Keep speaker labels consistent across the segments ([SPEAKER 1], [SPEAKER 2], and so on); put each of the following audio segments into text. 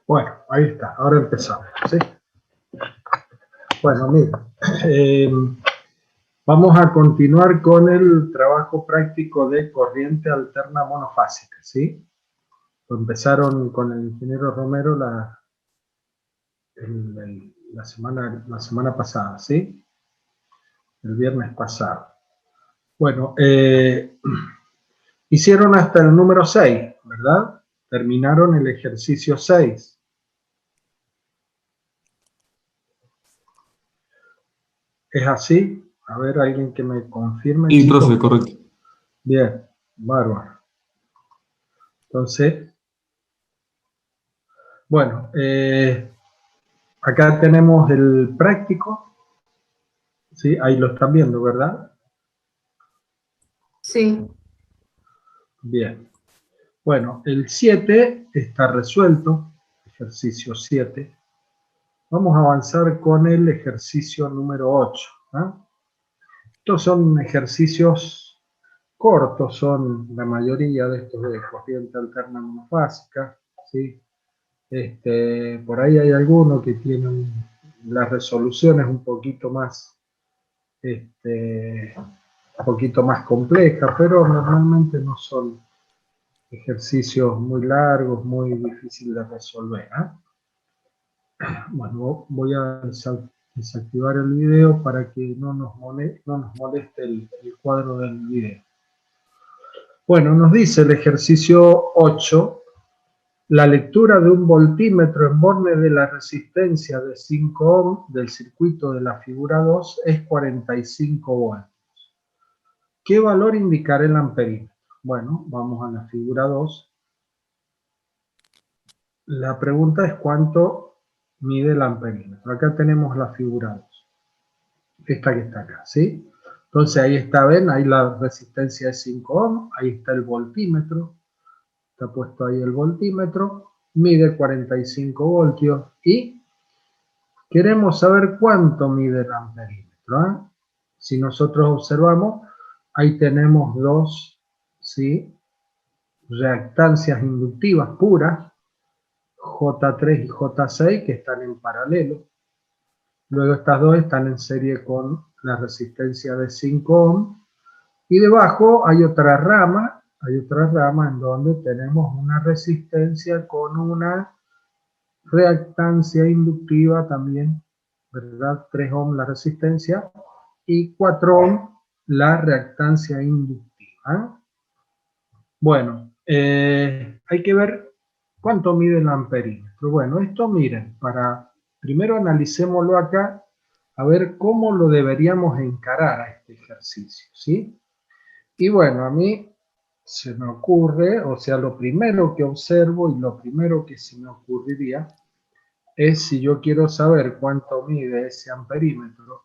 [SPEAKER 1] Bueno, ahí está, ahora empezamos, ¿sí? Bueno, mira, eh, vamos a continuar con el trabajo práctico de corriente alterna monofásica, ¿sí? Empezaron con el ingeniero Romero la semana pasada, ¿sí? El viernes pasado. Bueno, hicieron hasta el número 6, ¿verdad? Terminaron el ejercicio 6. ¿Es así? A ver, alguien que me confirme,
[SPEAKER 2] Sí, profe,
[SPEAKER 1] chicos.
[SPEAKER 2] correcto.
[SPEAKER 1] Bien, bárbaro. Entonces, bueno, acá tenemos el práctico, ¿sí? Ahí lo están viendo, ¿verdad?
[SPEAKER 3] Sí.
[SPEAKER 1] Bien. Bueno, el 7 está resuelto, ejercicio 7. Vamos a avanzar con el ejercicio número 8. ¿No? Estos son ejercicios cortos, son la mayoría de estos de corriente alterna monofásica, ¿sí? Por ahí hay algunos que tienen las resoluciones un poquito más un poquito más compleja, pero normalmente no son ejercicios muy largos, muy difíciles de resolver. Bueno, voy a desactivar el video para que no nos moleste el cuadro del video. Bueno, nos dice el ejercicio 8, la lectura de un voltímetro en borne de la resistencia de 5 ohm del circuito de la figura 2 es 45 voltios. ¿Qué valor indicará el amperímetro? Bueno, vamos a la figura 2. La pregunta es cuánto mide el amperímetro. Acá tenemos la figura 2. Esta que está acá, ¿sí? Entonces ahí está, ven, ahí la resistencia es 5 ohm, ahí está el voltímetro, está puesto ahí el voltímetro, mide 45 voltios y queremos saber cuánto mide el amperímetro. Si nosotros observamos, ahí tenemos dos, ¿sí?, reactancias inductivas puras, J3 y J6, que están en paralelo. Luego estas dos están en serie con la resistencia de 5 ohm. Y debajo hay otra rama en donde tenemos una resistencia con una reactancia inductiva también, ¿verdad? 3 ohm la resistencia y 4 ohm la reactancia inductiva. Bueno, hay que ver cuánto mide el amperímetro. Bueno, esto miren, primero analicémoslo acá, a ver cómo lo deberíamos encarar a este ejercicio, ¿sí? Y bueno, a mí se me ocurre, o sea, lo primero que observo y lo primero que se me ocurriría es si yo quiero saber cuánto mide ese amperímetro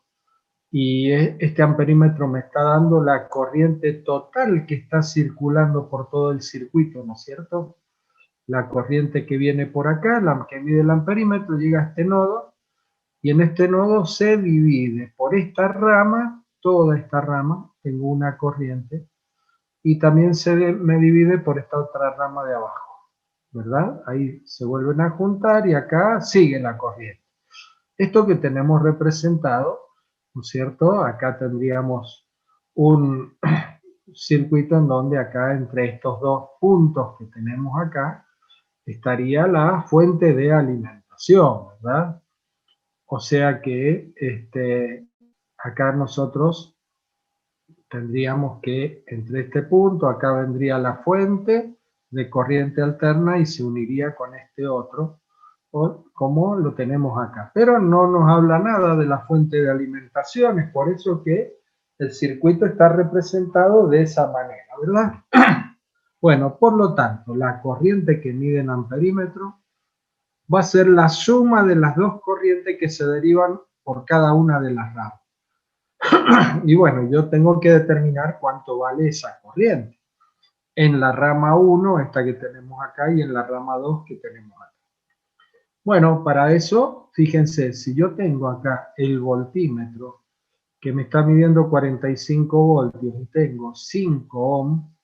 [SPEAKER 1] y este amperímetro me está dando la corriente total que está circulando por todo el circuito, ¿no es cierto? La corriente que viene por acá, la que mide el amperímetro, llega a este nodo y en este nodo se divide por esta rama, toda esta rama, tengo una corriente y también me divide por esta otra rama de abajo, ¿verdad? Ahí se vuelven a juntar y acá sigue la corriente. Esto que tenemos representado, ¿no es cierto? Acá tendríamos un circuito en donde acá entre estos dos puntos que tenemos acá estaría la fuente de alimentación, ¿verdad? O sea que acá nosotros tendríamos que entre este punto, acá vendría la fuente de corriente alterna y se uniría con este otro, como lo tenemos acá. Pero no nos habla nada de la fuente de alimentación, es por eso que el circuito está representado de esa manera, ¿verdad? Bueno, por lo tanto, la corriente que mide en amperímetro va a ser la suma de las dos corrientes que se derivan por cada una de las ramas. Y bueno, yo tengo que determinar cuánto vale esa corriente. En la rama 1, esta que tenemos acá, y en la rama 2 que tenemos acá. Bueno, para eso, fíjense, si yo tengo acá el voltímetro que me está midiendo 45 voltios y tengo 5 ohm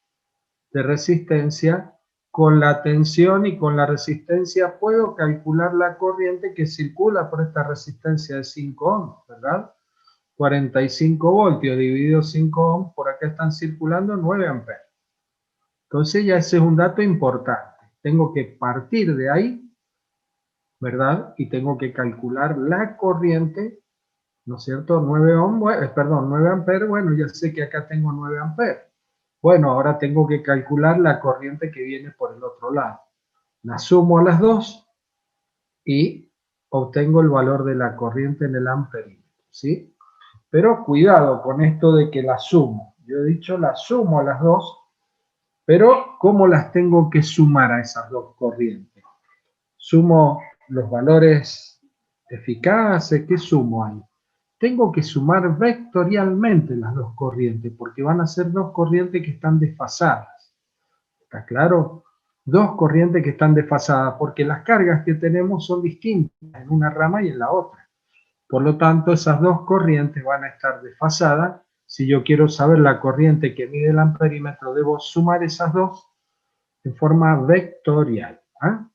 [SPEAKER 1] de resistencia, con la tensión y con la resistencia puedo calcular la corriente que circula por esta resistencia de 5 ohms, ¿verdad? 45 voltios dividido 5 ohms, por acá están circulando 9 amperes. Entonces ya ese es un dato importante. Tengo que partir de ahí, ¿verdad? Y tengo que calcular la corriente, ¿no es cierto? 9 ohms, perdón, 9 amperes, bueno, ya sé que acá tengo 9 amperes. Bueno, ahora tengo que calcular la corriente que viene por el otro lado. La sumo a las dos y obtengo el valor de la corriente en el amperímetro, ¿sí? Pero cuidado con esto de que la sumo. Yo he dicho la sumo a las dos, pero ¿cómo las tengo que sumar a esas dos corrientes? Sumo los valores eficaces, ¿qué sumo ahí? Tengo que sumar vectorialmente las dos corrientes, porque van a ser dos corrientes que están desfasadas. ¿Está claro? Dos corrientes que están desfasadas, porque las cargas que tenemos son distintas en una rama y en la otra. Por lo tanto, esas dos corrientes van a estar desfasadas. Si yo quiero saber la corriente que mide el amperímetro, debo sumar esas dos en forma vectorial. ¿Ah?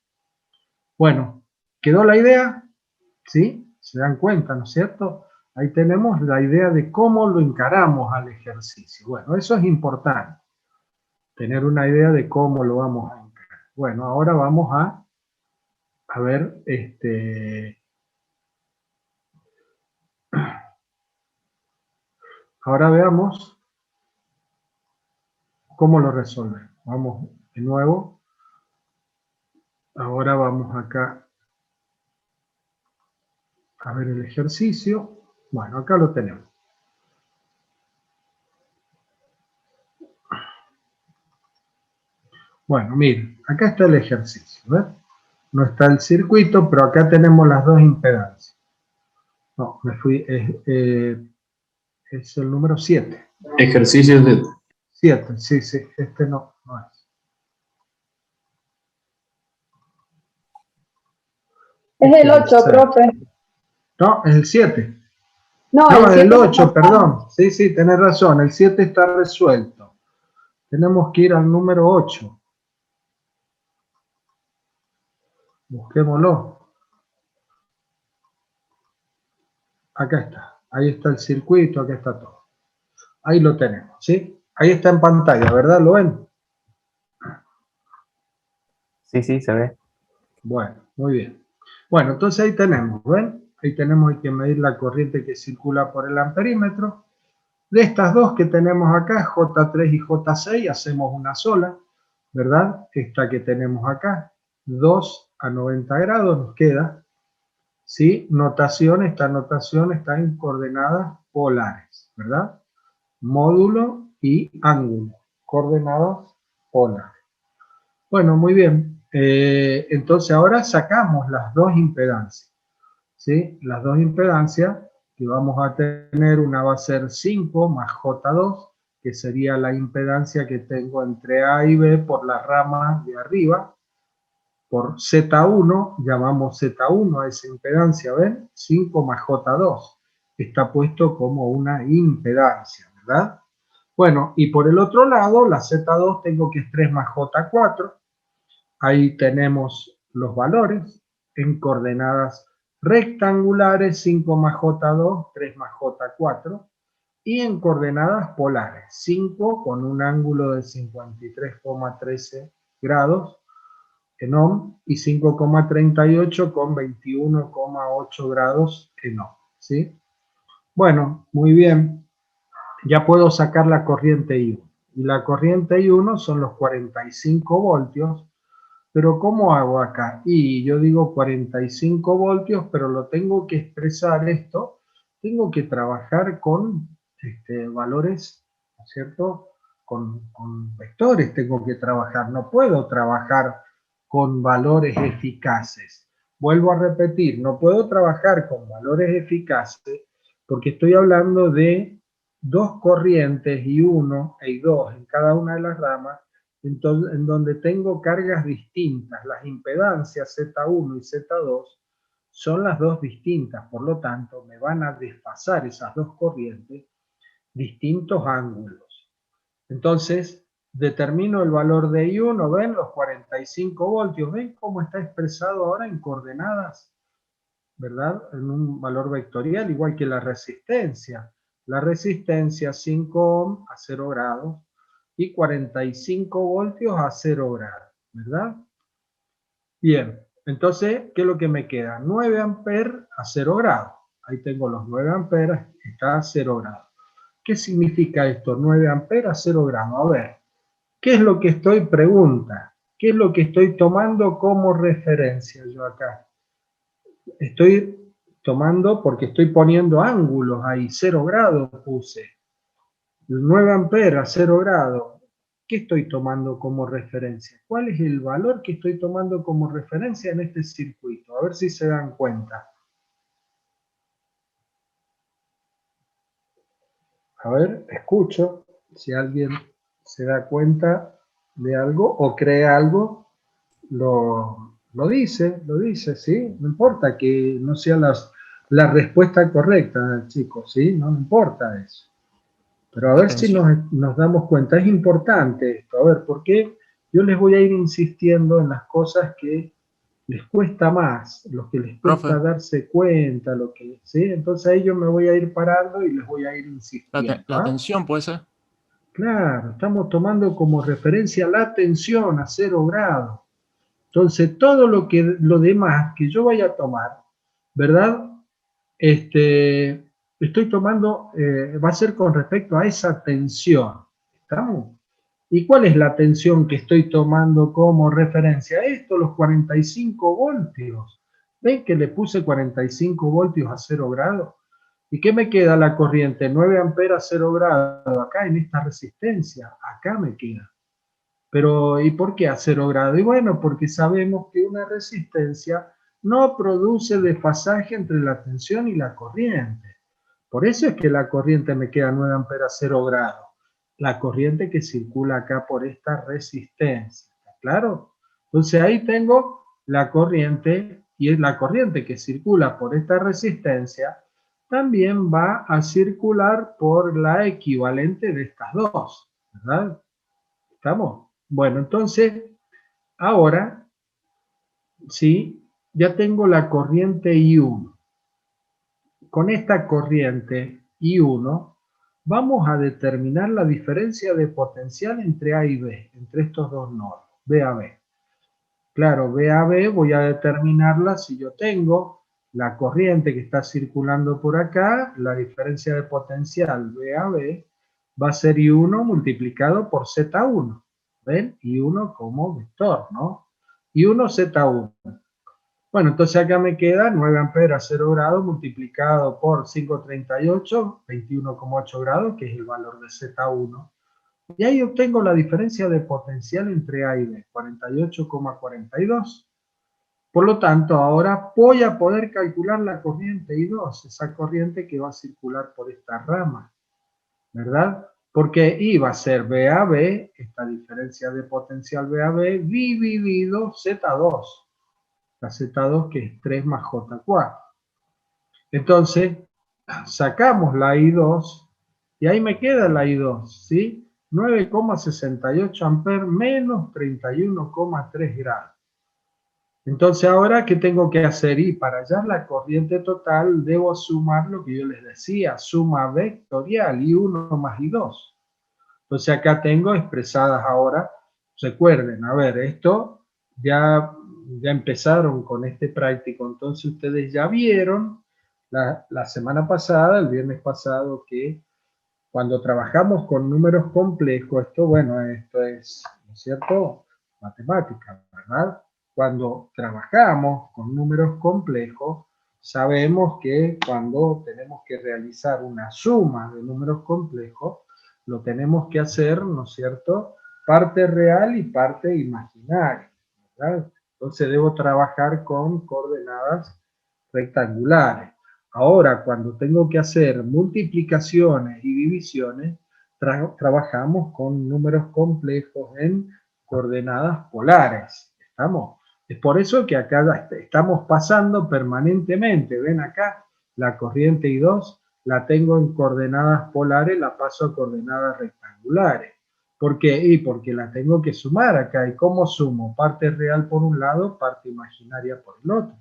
[SPEAKER 1] Bueno, ¿quedó la idea? ¿Sí? ¿Se dan cuenta, no es cierto? Ahí tenemos la idea de cómo lo encaramos al ejercicio. Bueno, eso es importante, tener una idea de cómo lo vamos a encarar. Bueno, ahora vamos a ver, ahora veamos cómo lo resolvemos. Vamos de nuevo. Ahora vamos acá a ver el ejercicio. Bueno, acá lo tenemos. Bueno, miren, acá está el ejercicio, ¿ves? No está el circuito, pero acá tenemos las dos impedancias. No, me fui, es el número 7.
[SPEAKER 2] Ejercicio de...
[SPEAKER 1] 7, sí, sí, este no es.
[SPEAKER 3] Es
[SPEAKER 1] Este
[SPEAKER 3] el 8,
[SPEAKER 1] es
[SPEAKER 3] profe.
[SPEAKER 1] No, es el 7.
[SPEAKER 3] No,
[SPEAKER 1] No,
[SPEAKER 3] el
[SPEAKER 1] es el
[SPEAKER 3] 7
[SPEAKER 1] 8, perdón. Sí, sí, tenés razón, el 7 está resuelto. Tenemos que ir al número 8. Busquémoslo. Acá está. Ahí está el circuito, acá está todo. Ahí lo tenemos, ¿sí? Ahí está en pantalla, ¿verdad? ¿Lo ven?
[SPEAKER 2] Sí, sí, se ve.
[SPEAKER 1] Bueno, muy bien. Bueno, entonces ahí tenemos, ¿ven? Ahí tenemos que medir la corriente que circula por el amperímetro. De estas dos que tenemos acá, J3 y J6, hacemos una sola, ¿verdad? Esta que tenemos acá, 2 a 90 grados nos queda, ¿sí? Notación, esta notación está en coordenadas polares, ¿verdad? Módulo y ángulo, coordenadas polares. Bueno, muy bien. Entonces ahora sacamos las dos impedancias, ¿sí? Las dos impedancias que vamos a tener, una va a ser 5 más J2, que sería la impedancia que tengo entre A y B por la rama de arriba, por Z1, llamamos Z1 a esa impedancia, ¿ven? 5 más J2, está puesto como una impedancia, ¿verdad? Bueno, y por el otro lado, la Z2 tengo que es 3 más J4, ahí tenemos los valores en coordenadas rectangulares, 5 más J2, 3 más J4, y en coordenadas polares, 5 con un ángulo de 53,13 grados en ohm y 5,38 con 21,8 grados en ohm, ¿sí? Bueno, muy bien, ya puedo sacar la corriente I1. Y la corriente I1 son los 45 voltios. Pero ¿cómo hago acá? Y yo digo 45 voltios, pero lo tengo que expresar esto. Tengo que trabajar con valores, ¿no es cierto? Con vectores tengo que trabajar. No puedo trabajar con valores eficaces. Vuelvo a repetir, no puedo trabajar con valores eficaces porque estoy hablando de dos corrientes, I1 e I2 en cada una de las ramas, entonces, en donde tengo cargas distintas. Las impedancias Z1 y Z2 son las dos distintas, por lo tanto me van a desfasar esas dos corrientes distintos ángulos. Entonces, determino el valor de I1, ¿ven? Los 45 voltios, ¿ven cómo está expresado ahora en coordenadas? ¿Verdad? En un valor vectorial, igual que la resistencia. La resistencia 5 ohm a 0 grados y 45 voltios a 0 grados, ¿verdad? Bien, entonces, ¿qué es lo que me queda? 9 amperes a 0 grados. Ahí tengo los 9 amperes, está a 0 grados. ¿Qué significa esto? 9 amperes a 0 grados. A ver, ¿qué es lo que pregunta? ¿Qué es lo que estoy tomando como referencia yo acá? Estoy tomando porque estoy poniendo ángulos ahí, 0 grados puse. 9 amperes a 0 grados. ¿Qué estoy tomando como referencia? ¿Cuál es el valor que estoy tomando como referencia en este circuito? A ver si se dan cuenta. A ver, escucho si alguien se da cuenta de algo o cree algo, lo dice, ¿sí? No importa que no sea la respuesta correcta, chicos, ¿sí? No importa eso. Pero a ver si nos damos cuenta, es importante esto. A ver, ¿por qué? Yo les voy a ir insistiendo en las cosas que les cuesta más, lo que les cuesta darse cuenta, lo que, ¿sí? Entonces ahí yo me voy a ir parando y les voy a ir insistiendo.
[SPEAKER 4] La tensión puede ser.
[SPEAKER 1] Claro, estamos tomando como referencia la tensión a 0 grados. Entonces todo lo demás que yo vaya a tomar, ¿verdad? Estoy tomando, va a ser con respecto a esa tensión. ¿Estamos? ¿Y cuál es la tensión que estoy tomando como referencia? Esto, los 45 voltios. ¿Ven que le puse 45 voltios a 0 grados? ¿Y qué me queda la corriente? 9 amperes a 0 grados. Acá en esta resistencia, acá me queda. Pero, ¿y por qué a 0 grados? Y bueno, porque sabemos que una resistencia no produce desfasaje entre la tensión y la corriente. Por eso es que la corriente me queda 9 amperes a 0 grados. La corriente que circula acá por esta resistencia. ¿Está claro? Entonces ahí tengo la corriente, y es la corriente que circula por esta resistencia, también va a circular por la equivalente de estas dos. ¿Verdad? ¿Estamos? Bueno, entonces, ahora, sí, ya tengo la corriente I1. Con esta corriente I1, vamos a determinar la diferencia de potencial entre A y B, entre estos dos nodos, B a B. Claro, B a B voy a determinarla si yo tengo la corriente que está circulando por acá, la diferencia de potencial B a B va a ser I1 multiplicado por Z1. ¿Ven? I1 como vector, ¿no? I1 Z1. Bueno, entonces acá me queda 9 amperes a 0 grados multiplicado por 538, 21,8 grados, que es el valor de Z1. Y ahí obtengo la diferencia de potencial entre A y B, 48,42. Por lo tanto, ahora voy a poder calcular la corriente I2, esa corriente que va a circular por esta rama, ¿verdad? Porque I va a ser B a B, esta diferencia de potencial B a B, dividido Z2. La Z2 que es 3 más J4. Entonces, sacamos la I2 y ahí me queda la I2, ¿sí? 9,68 amperes menos 31,3 grados. Entonces, ahora, ¿qué tengo que hacer? Y para hallar la corriente total, debo sumar lo que yo les decía, suma vectorial, I1 más I2. Entonces, acá tengo expresadas ahora, recuerden, a ver, esto ya empezaron con este práctico, entonces ustedes ya vieron la semana pasada, el viernes pasado, que cuando trabajamos con números complejos, esto, bueno, esto es, ¿no es cierto?, matemática, ¿verdad? Cuando trabajamos con números complejos, sabemos que cuando tenemos que realizar una suma de números complejos, lo tenemos que hacer, ¿no es cierto?, parte real y parte imaginaria, ¿verdad? Entonces debo trabajar con coordenadas rectangulares. Ahora, cuando tengo que hacer multiplicaciones y divisiones, trabajamos con números complejos en coordenadas polares. ¿Estamos? Es por eso que acá estamos pasando permanentemente. Ven acá, la corriente I2 la tengo en coordenadas polares, la paso a coordenadas rectangulares. ¿Por qué? Y porque la tengo que sumar acá. ¿Y cómo sumo? Parte real por un lado, parte imaginaria por el otro.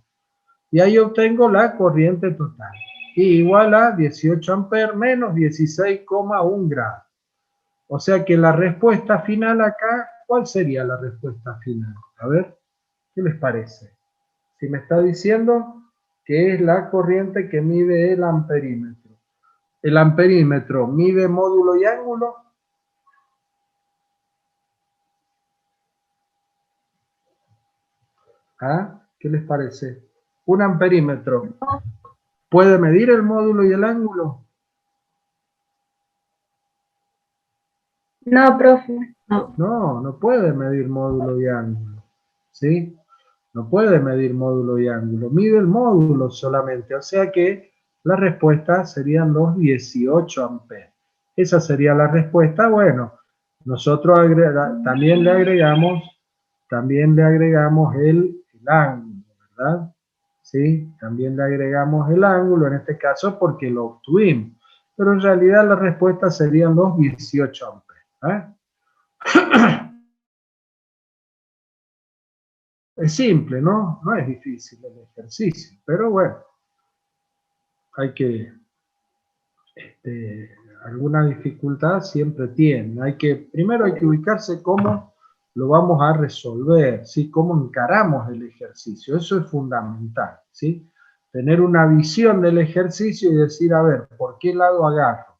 [SPEAKER 1] Y ahí obtengo la corriente total. Y igual a 18 amperes menos 16,1 grados. O sea que la respuesta final acá, ¿cuál sería la respuesta final? A ver, ¿qué les parece? Si me está diciendo que es la corriente que mide el amperímetro. El amperímetro mide módulo y ángulo. ¿Ah? ¿Qué les parece? Un amperímetro puede medir el módulo y el ángulo.
[SPEAKER 3] No, profe. No.
[SPEAKER 1] No, no puede medir módulo y ángulo. ¿Sí? No puede medir módulo y ángulo. Mide el módulo solamente. O sea que la respuesta serían los 18 amperes. Esa sería la respuesta. Bueno, nosotros también le agregamos el ángulo, ¿verdad? ¿Sí? También le agregamos el ángulo, en este caso porque lo obtuvimos. Pero en realidad la respuesta serían los 18 amperes. ¿Eh? Es simple, ¿no? No es difícil el ejercicio, pero bueno, hay que, alguna dificultad siempre tiene. Primero hay que ubicarse cómo lo vamos a resolver, ¿sí? Cómo encaramos el ejercicio, eso es fundamental, ¿sí? Tener una visión del ejercicio y decir, a ver, ¿por qué lado agarro?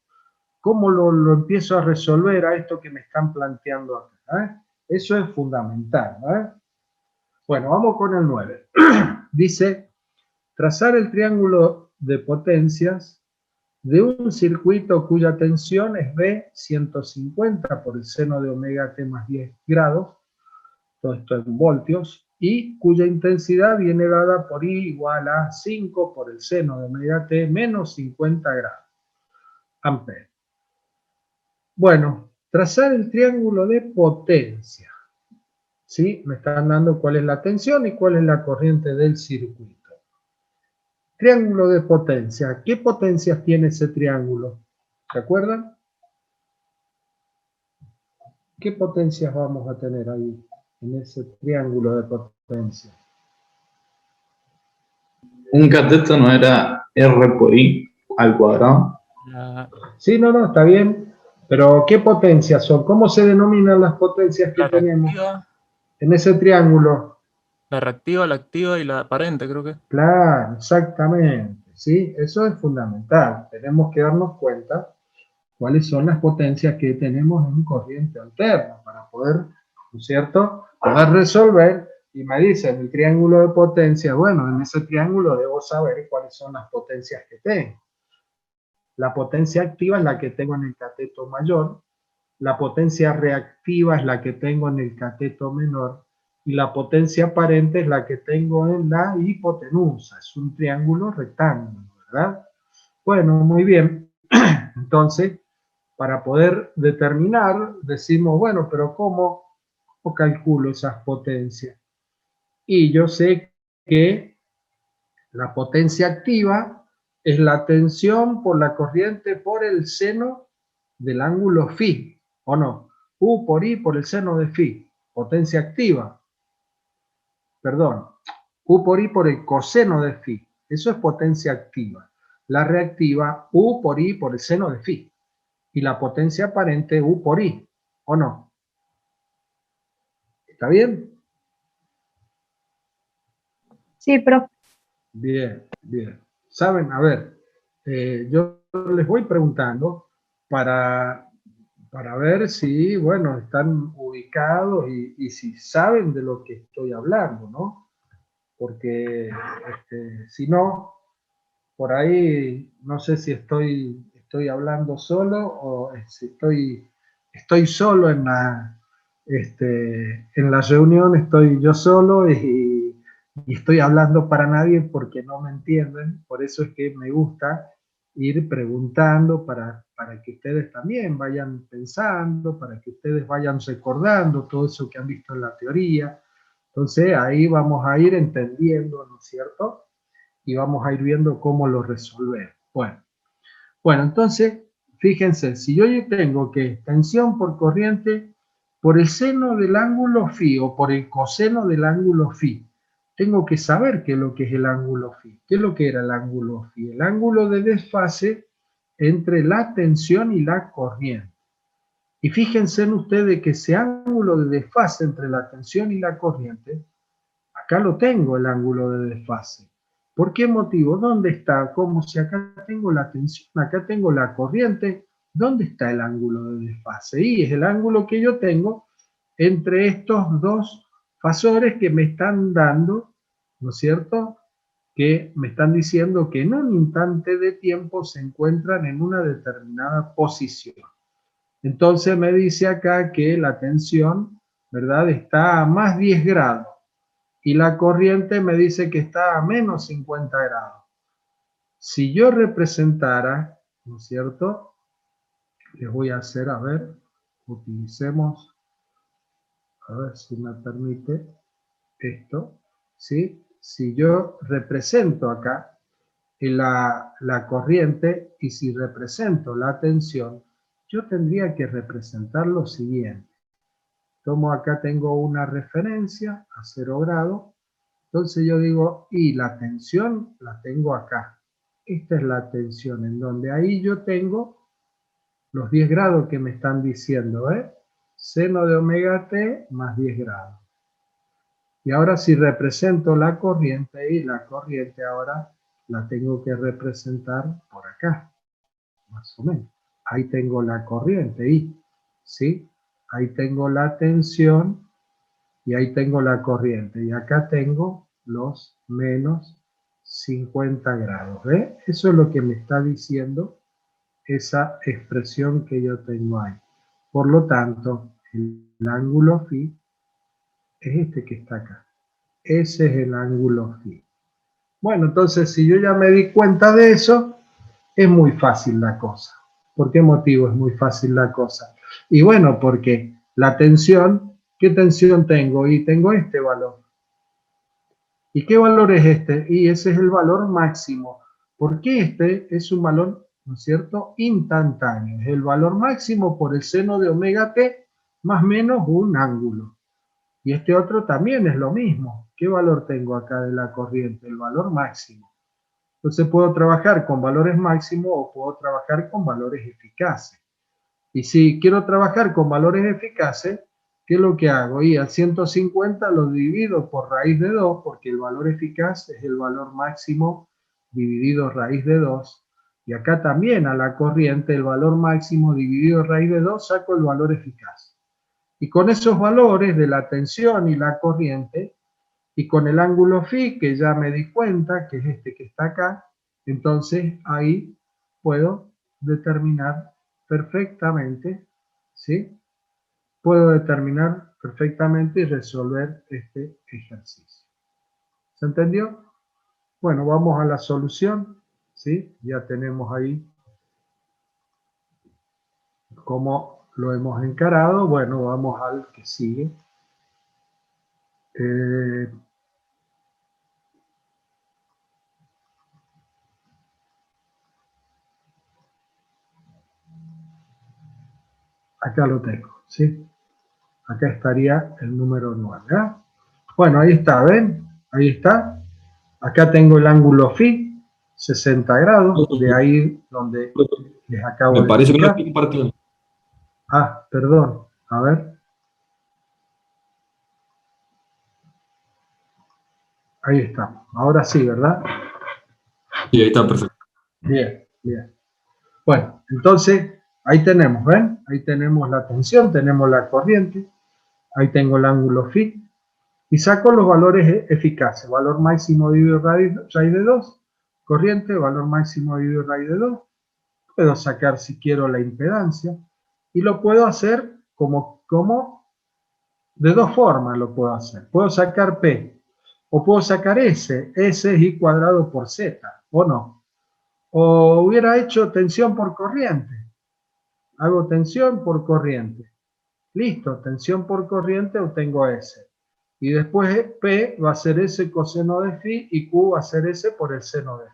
[SPEAKER 1] ¿Cómo lo empiezo a resolver a esto que me están planteando acá? ¿Eh? Eso es fundamental, ¿eh? Bueno, vamos con el 9. Dice, trazar el triángulo de potencias de un circuito cuya tensión es B 150 por el seno de omega t más 10 grados, todo esto en voltios, y cuya intensidad viene dada por I igual a 5 por el seno de omega t menos 50 grados, amperes. Bueno, trazar el triángulo de potencia. ¿Sí? Me están dando cuál es la tensión y cuál es la corriente del circuito. Triángulo de potencia. ¿Qué potencias tiene ese triángulo? ¿Se acuerdan? ¿Qué potencias vamos a tener ahí en ese triángulo de potencia?
[SPEAKER 2] Un cateto no era R por I al cuadrado.
[SPEAKER 1] Sí, no, está bien. Pero ¿qué potencias son? ¿Cómo se denominan las potencias que
[SPEAKER 4] La
[SPEAKER 1] tenemos
[SPEAKER 4] reactiva,
[SPEAKER 1] en ese triángulo?
[SPEAKER 4] la activa y la aparente, creo que.
[SPEAKER 1] Claro, exactamente. ¿Sí? Eso es fundamental. Tenemos que darnos cuenta cuáles son las potencias que tenemos en corriente alterna para poder, ¿no es cierto?, poder resolver. Y me dicen el triángulo de potencia. Bueno, en ese triángulo debo saber cuáles son las potencias que tengo. La potencia activa es la que tengo en el cateto mayor, la potencia reactiva es la que tengo en el cateto menor y la potencia aparente es la que tengo en la hipotenusa. Es un triángulo rectángulo, ¿verdad? Bueno, muy bien. Entonces, para poder determinar, decimos, bueno, pero ¿cómo calculo esas potencias? Y yo sé que la potencia activa es la tensión por la corriente por el seno del ángulo φ, ¿o no? U por I por el seno de φ, potencia activa. Perdón, U por I por el coseno de φ, eso es potencia activa. La reactiva, U por I por el seno de φ. Y la potencia aparente, U por I, ¿o no? ¿Está bien?
[SPEAKER 3] Sí, profe.
[SPEAKER 1] Bien, bien. Saben, a ver, yo les voy preguntando para ver si, bueno, están ubicados y si saben de lo que estoy hablando, ¿no? Porque si no, por ahí no sé si estoy hablando solo o si estoy solo en la reunión, estoy yo solo y estoy hablando para nadie porque no me entienden. Por eso es que me gusta ir preguntando para que ustedes también vayan pensando, para que ustedes vayan recordando todo eso que han visto en la teoría. Entonces ahí vamos a ir entendiendo, ¿no es cierto? Y vamos a ir viendo cómo lo resolver. Bueno, entonces fíjense, si yo tengo que tensión por corriente por el seno del ángulo φ o por el coseno del ángulo φ, tengo que saber qué es lo que es el ángulo φ. ¿Qué es lo que era el ángulo φ? El ángulo de desfase entre la tensión y la corriente. Y fíjense en ustedes que ese ángulo de desfase entre la tensión y la corriente, acá lo tengo el ángulo de desfase. ¿Por qué motivo? ¿Dónde está? Como si acá tengo la tensión, acá tengo la corriente, ¿dónde está el ángulo de desfase? Y es el ángulo que yo tengo entre estos dos fasores que me están dando, ¿no es cierto?, que me están diciendo que en un instante de tiempo se encuentran en una determinada posición. Entonces me dice acá que la tensión, ¿verdad?, está a más 10 grados y la corriente me dice que está a menos 50 grados. Si yo representara, ¿no es cierto?, les voy a hacer, a ver, utilicemos, a ver si me permite esto, ¿sí? Si yo represento acá la corriente y si represento la tensión, yo tendría que representar lo siguiente. Tomo acá, tengo una referencia a 0 grados, entonces yo digo, y la tensión la tengo acá. Esta es la tensión, en donde ahí yo tengo los 10 grados que me están diciendo, ¿eh? Seno de omega t más 10 grados. Y ahora si represento la corriente, y la corriente ahora la tengo que representar por acá, más o menos. Ahí tengo la corriente, ¿sí? Ahí tengo la tensión, y ahí tengo la corriente. Y acá tengo los menos 50 grados, ¿ve? Eso es lo que me está diciendo esa expresión que yo tengo ahí. Por lo tanto, el ángulo φ es este que está acá. Ese es el ángulo φ. Bueno, entonces si yo ya me di cuenta de eso, es muy fácil la cosa. ¿Por qué motivo es muy fácil la cosa? Y bueno, porque la tensión, ¿qué tensión tengo? Y tengo este valor. ¿Y qué valor es este? Y ese es el valor máximo. Porque este es un valor, ¿no es cierto?, instantáneo. Es el valor máximo por el seno de omega t más menos un ángulo. Y este otro también es lo mismo. ¿Qué valor tengo acá de la corriente? El valor máximo. Entonces puedo trabajar con valores máximos o puedo trabajar con valores eficaces. Y si quiero trabajar con valores eficaces, ¿qué es lo que hago? Y al 150 lo divido por raíz de 2, porque el valor eficaz es el valor máximo dividido raíz de 2. Y acá también a la corriente, el valor máximo dividido raíz de 2, saco el valor eficaz. Y con esos valores de la tensión y la corriente, y con el ángulo φ, que ya me di cuenta, que es este que está acá, entonces ahí puedo determinar perfectamente, ¿sí? Puedo determinar perfectamente y resolver este ejercicio. ¿Se entendió? Bueno, vamos a la solución, ¿sí? Ya tenemos ahí cómo lo hemos encarado. Bueno, vamos al que sigue. Acá lo tengo, ¿sí? Acá estaría el número 9, ¿eh? Bueno, ahí está, ¿ven? Ahí está. Acá tengo el ángulo φ, 60 grados, de ahí donde les acabo
[SPEAKER 5] Me
[SPEAKER 1] de
[SPEAKER 5] parece que no
[SPEAKER 1] explicar.
[SPEAKER 5] lo compartió.
[SPEAKER 1] Ah, perdón, a ver. Ahí está. Ahora sí, ¿verdad?
[SPEAKER 5] Sí, ahí está perfecto.
[SPEAKER 1] Bien, bien. Bueno, entonces, ahí tenemos, ¿ven? Ahí tenemos la tensión, tenemos la corriente, ahí tengo el ángulo φ, y saco los valores eficaces. Valor máximo dividido raíz de 2, corriente, valor máximo dividido raíz de 2. Puedo sacar, si quiero, la impedancia, y lo puedo hacer como de dos formas lo puedo hacer. Puedo sacar P, o puedo sacar S. S es I cuadrado por Z, ¿o no? O hubiera hecho tensión por corriente. Hago tensión por corriente. Listo, tensión por corriente obtengo S. Y después P va a ser S coseno de φ y Q va a ser S por el seno de φ.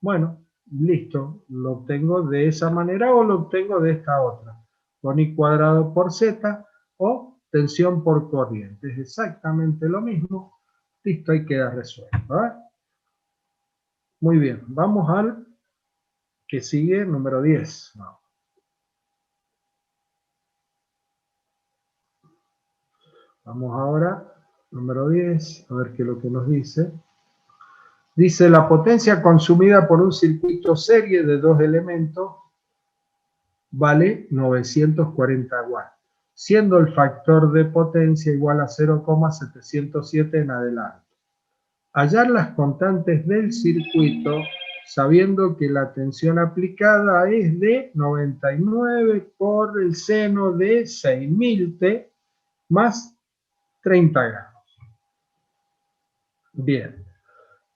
[SPEAKER 1] Bueno, listo, lo obtengo de esa manera o lo obtengo de esta otra, con I cuadrado por Z o tensión por corriente. Es exactamente lo mismo, listo, ahí queda resuelto. Muy bien, vamos al que sigue, número 10. Vamos ahora, número 10, a ver qué es lo que nos dice. Dice, la potencia consumida por un circuito serie de dos elementos vale 940 watts, siendo el factor de potencia igual a 0,707 en adelante. Hallar las constantes del circuito sabiendo que la tensión aplicada es de 99 por el seno de 6000 T más 30 grados. Bien.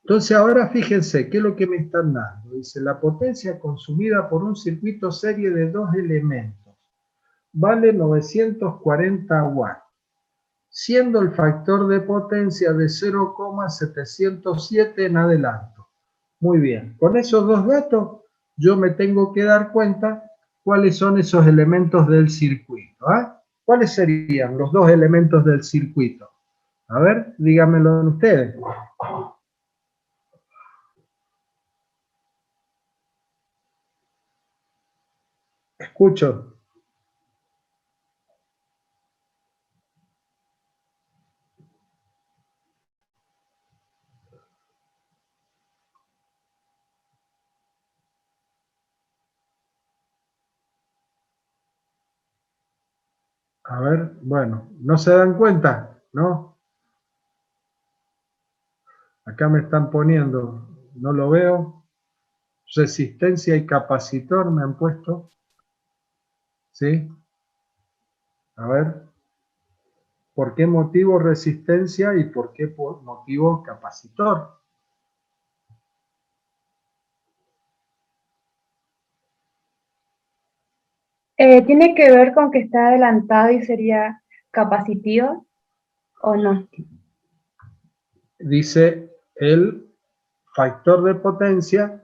[SPEAKER 1] Entonces ahora fíjense, ¿qué es lo que me están dando? Dice, la potencia consumida por un circuito serie de dos elementos vale 940 watts, siendo el factor de potencia de 0,707 en adelanto. Muy bien, con esos dos datos yo me tengo que dar cuenta cuáles son esos elementos del circuito. ¿Cuáles serían los dos elementos del circuito? A ver, díganmelo ustedes. Escucho. A ver, bueno, ¿no se dan cuenta? ¿No? Acá me están poniendo, no lo veo. Resistencia y capacitor me han puesto. ¿Sí? A ver, ¿por qué motivo resistencia y por qué motivo capacitor?
[SPEAKER 3] ¿Tiene que ver con que está adelantado y sería capacitivo o no?
[SPEAKER 1] Dice el factor de potencia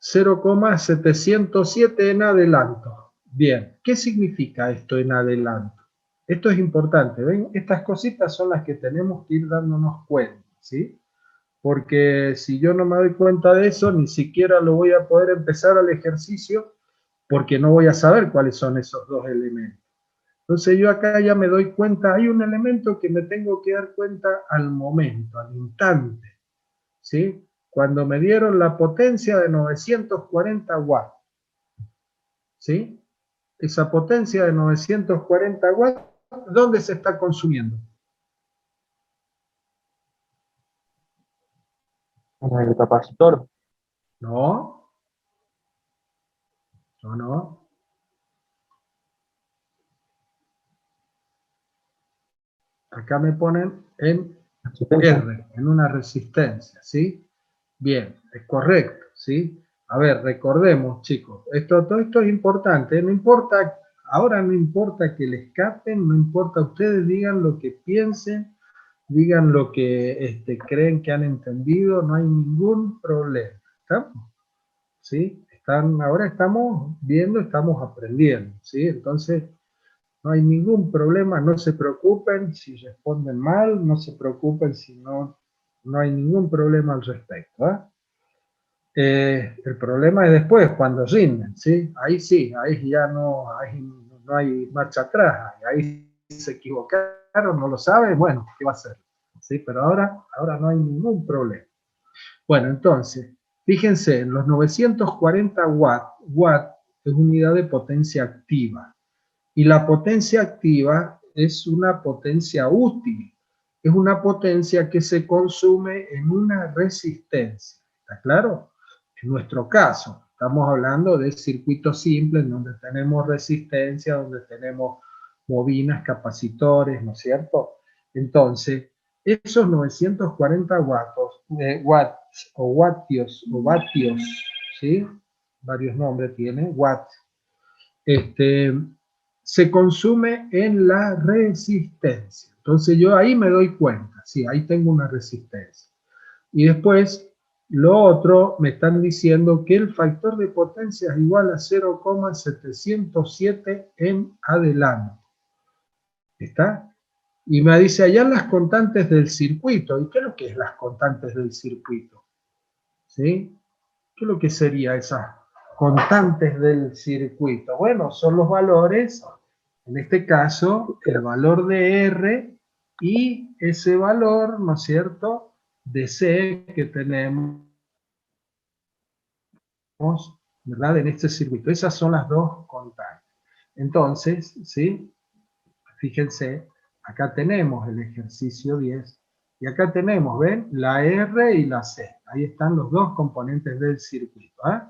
[SPEAKER 1] 0,707 en adelanto. Bien, ¿qué significa esto en adelanto? Esto es importante, ¿ven? Estas cositas son las que tenemos que ir dándonos cuenta, ¿sí? Porque si yo no me doy cuenta de eso, ni siquiera lo voy a poder empezar al ejercicio porque no voy a saber cuáles son esos dos elementos. Entonces yo acá ya me doy cuenta, hay un elemento que me tengo que dar cuenta al momento, al instante, ¿sí? Cuando me dieron la potencia de 940 watts, ¿sí? Esa potencia de 940 watts, ¿dónde se está consumiendo?
[SPEAKER 6] En el capacitor.
[SPEAKER 1] No, no. Acá me ponen en R, en una resistencia, ¿sí? Bien, es correcto, ¿sí? A ver, recordemos, chicos, todo esto es importante, no importa, ahora no importa que le escapen, no importa, ustedes digan lo que piensen, digan lo que creen que han entendido, no hay ningún problema, ¿estamos? ¿Sí? Ahora estamos viendo, estamos aprendiendo, ¿sí? Entonces, no hay ningún problema, no se preocupen si responden mal, no se preocupen si no hay ningún problema al respecto. El problema es después, cuando rinden, ¿sí? Ahí ya no hay marcha atrás, ahí se equivocaron, no lo saben, bueno, ¿qué va a hacer? ¿Sí? Pero ahora no hay ningún problema. Bueno, entonces, fíjense, en los 940 watt es unidad de potencia activa. Y la potencia activa es una potencia útil, es una potencia que se consume en una resistencia, ¿está claro? En nuestro caso, estamos hablando de circuitos simples donde tenemos resistencia, donde tenemos bobinas, capacitores, ¿no es cierto? Entonces, esos 940 watts o vatios, ¿sí? Varios nombres tiene, watts. Se consume en la resistencia. Entonces yo ahí me doy cuenta, sí, ahí tengo una resistencia. Y después Lo otro, me están diciendo que el factor de potencia es igual a 0,707 en adelante. ¿Está? Y me dice, allá las constantes del circuito. ¿Y qué es lo que es las constantes del circuito? ¿Sí? ¿Qué es lo que sería esas constantes del circuito? Bueno, son los valores, en este caso, el valor de R y ese valor, ¿no es cierto?, de C que tenemos, ¿verdad?, en este circuito. Esas son las dos constantes. Entonces, ¿sí? Fíjense, acá tenemos el ejercicio 10 y acá tenemos, ¿ven? La R y la C. Ahí están los dos componentes del circuito. ¿Eh?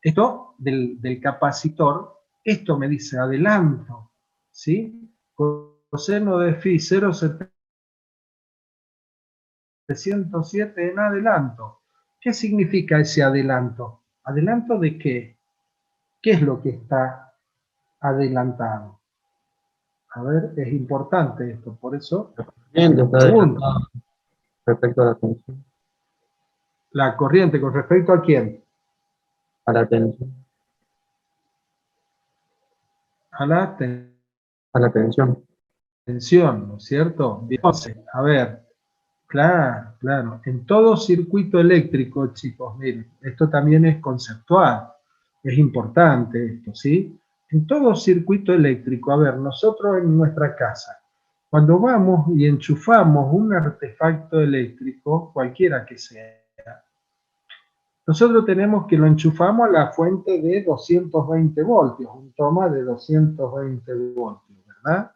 [SPEAKER 1] Esto del capacitor, esto me dice adelanto, ¿sí? Coseno de phi 0,707 en adelanto. ¿Qué significa ese adelanto? ¿Adelanto de qué? ¿Qué es lo que está adelantado? A ver, es importante esto, por eso
[SPEAKER 6] Bien, está
[SPEAKER 1] pregunto.
[SPEAKER 6] adelantado respecto a la tensión.
[SPEAKER 1] La corriente, ¿con respecto a quién?
[SPEAKER 6] A la tensión.
[SPEAKER 1] A la
[SPEAKER 6] A la tensión.
[SPEAKER 1] tensión, ¿no es cierto? Entonces, a ver, claro, claro. En todo circuito eléctrico, chicos, miren, esto también es conceptual, es importante esto, ¿sí? En todo circuito eléctrico, a ver, nosotros en nuestra casa, cuando vamos y enchufamos un artefacto eléctrico, cualquiera que sea, nosotros tenemos que lo enchufamos a la fuente de 220 voltios, un toma de 220 voltios, ¿verdad?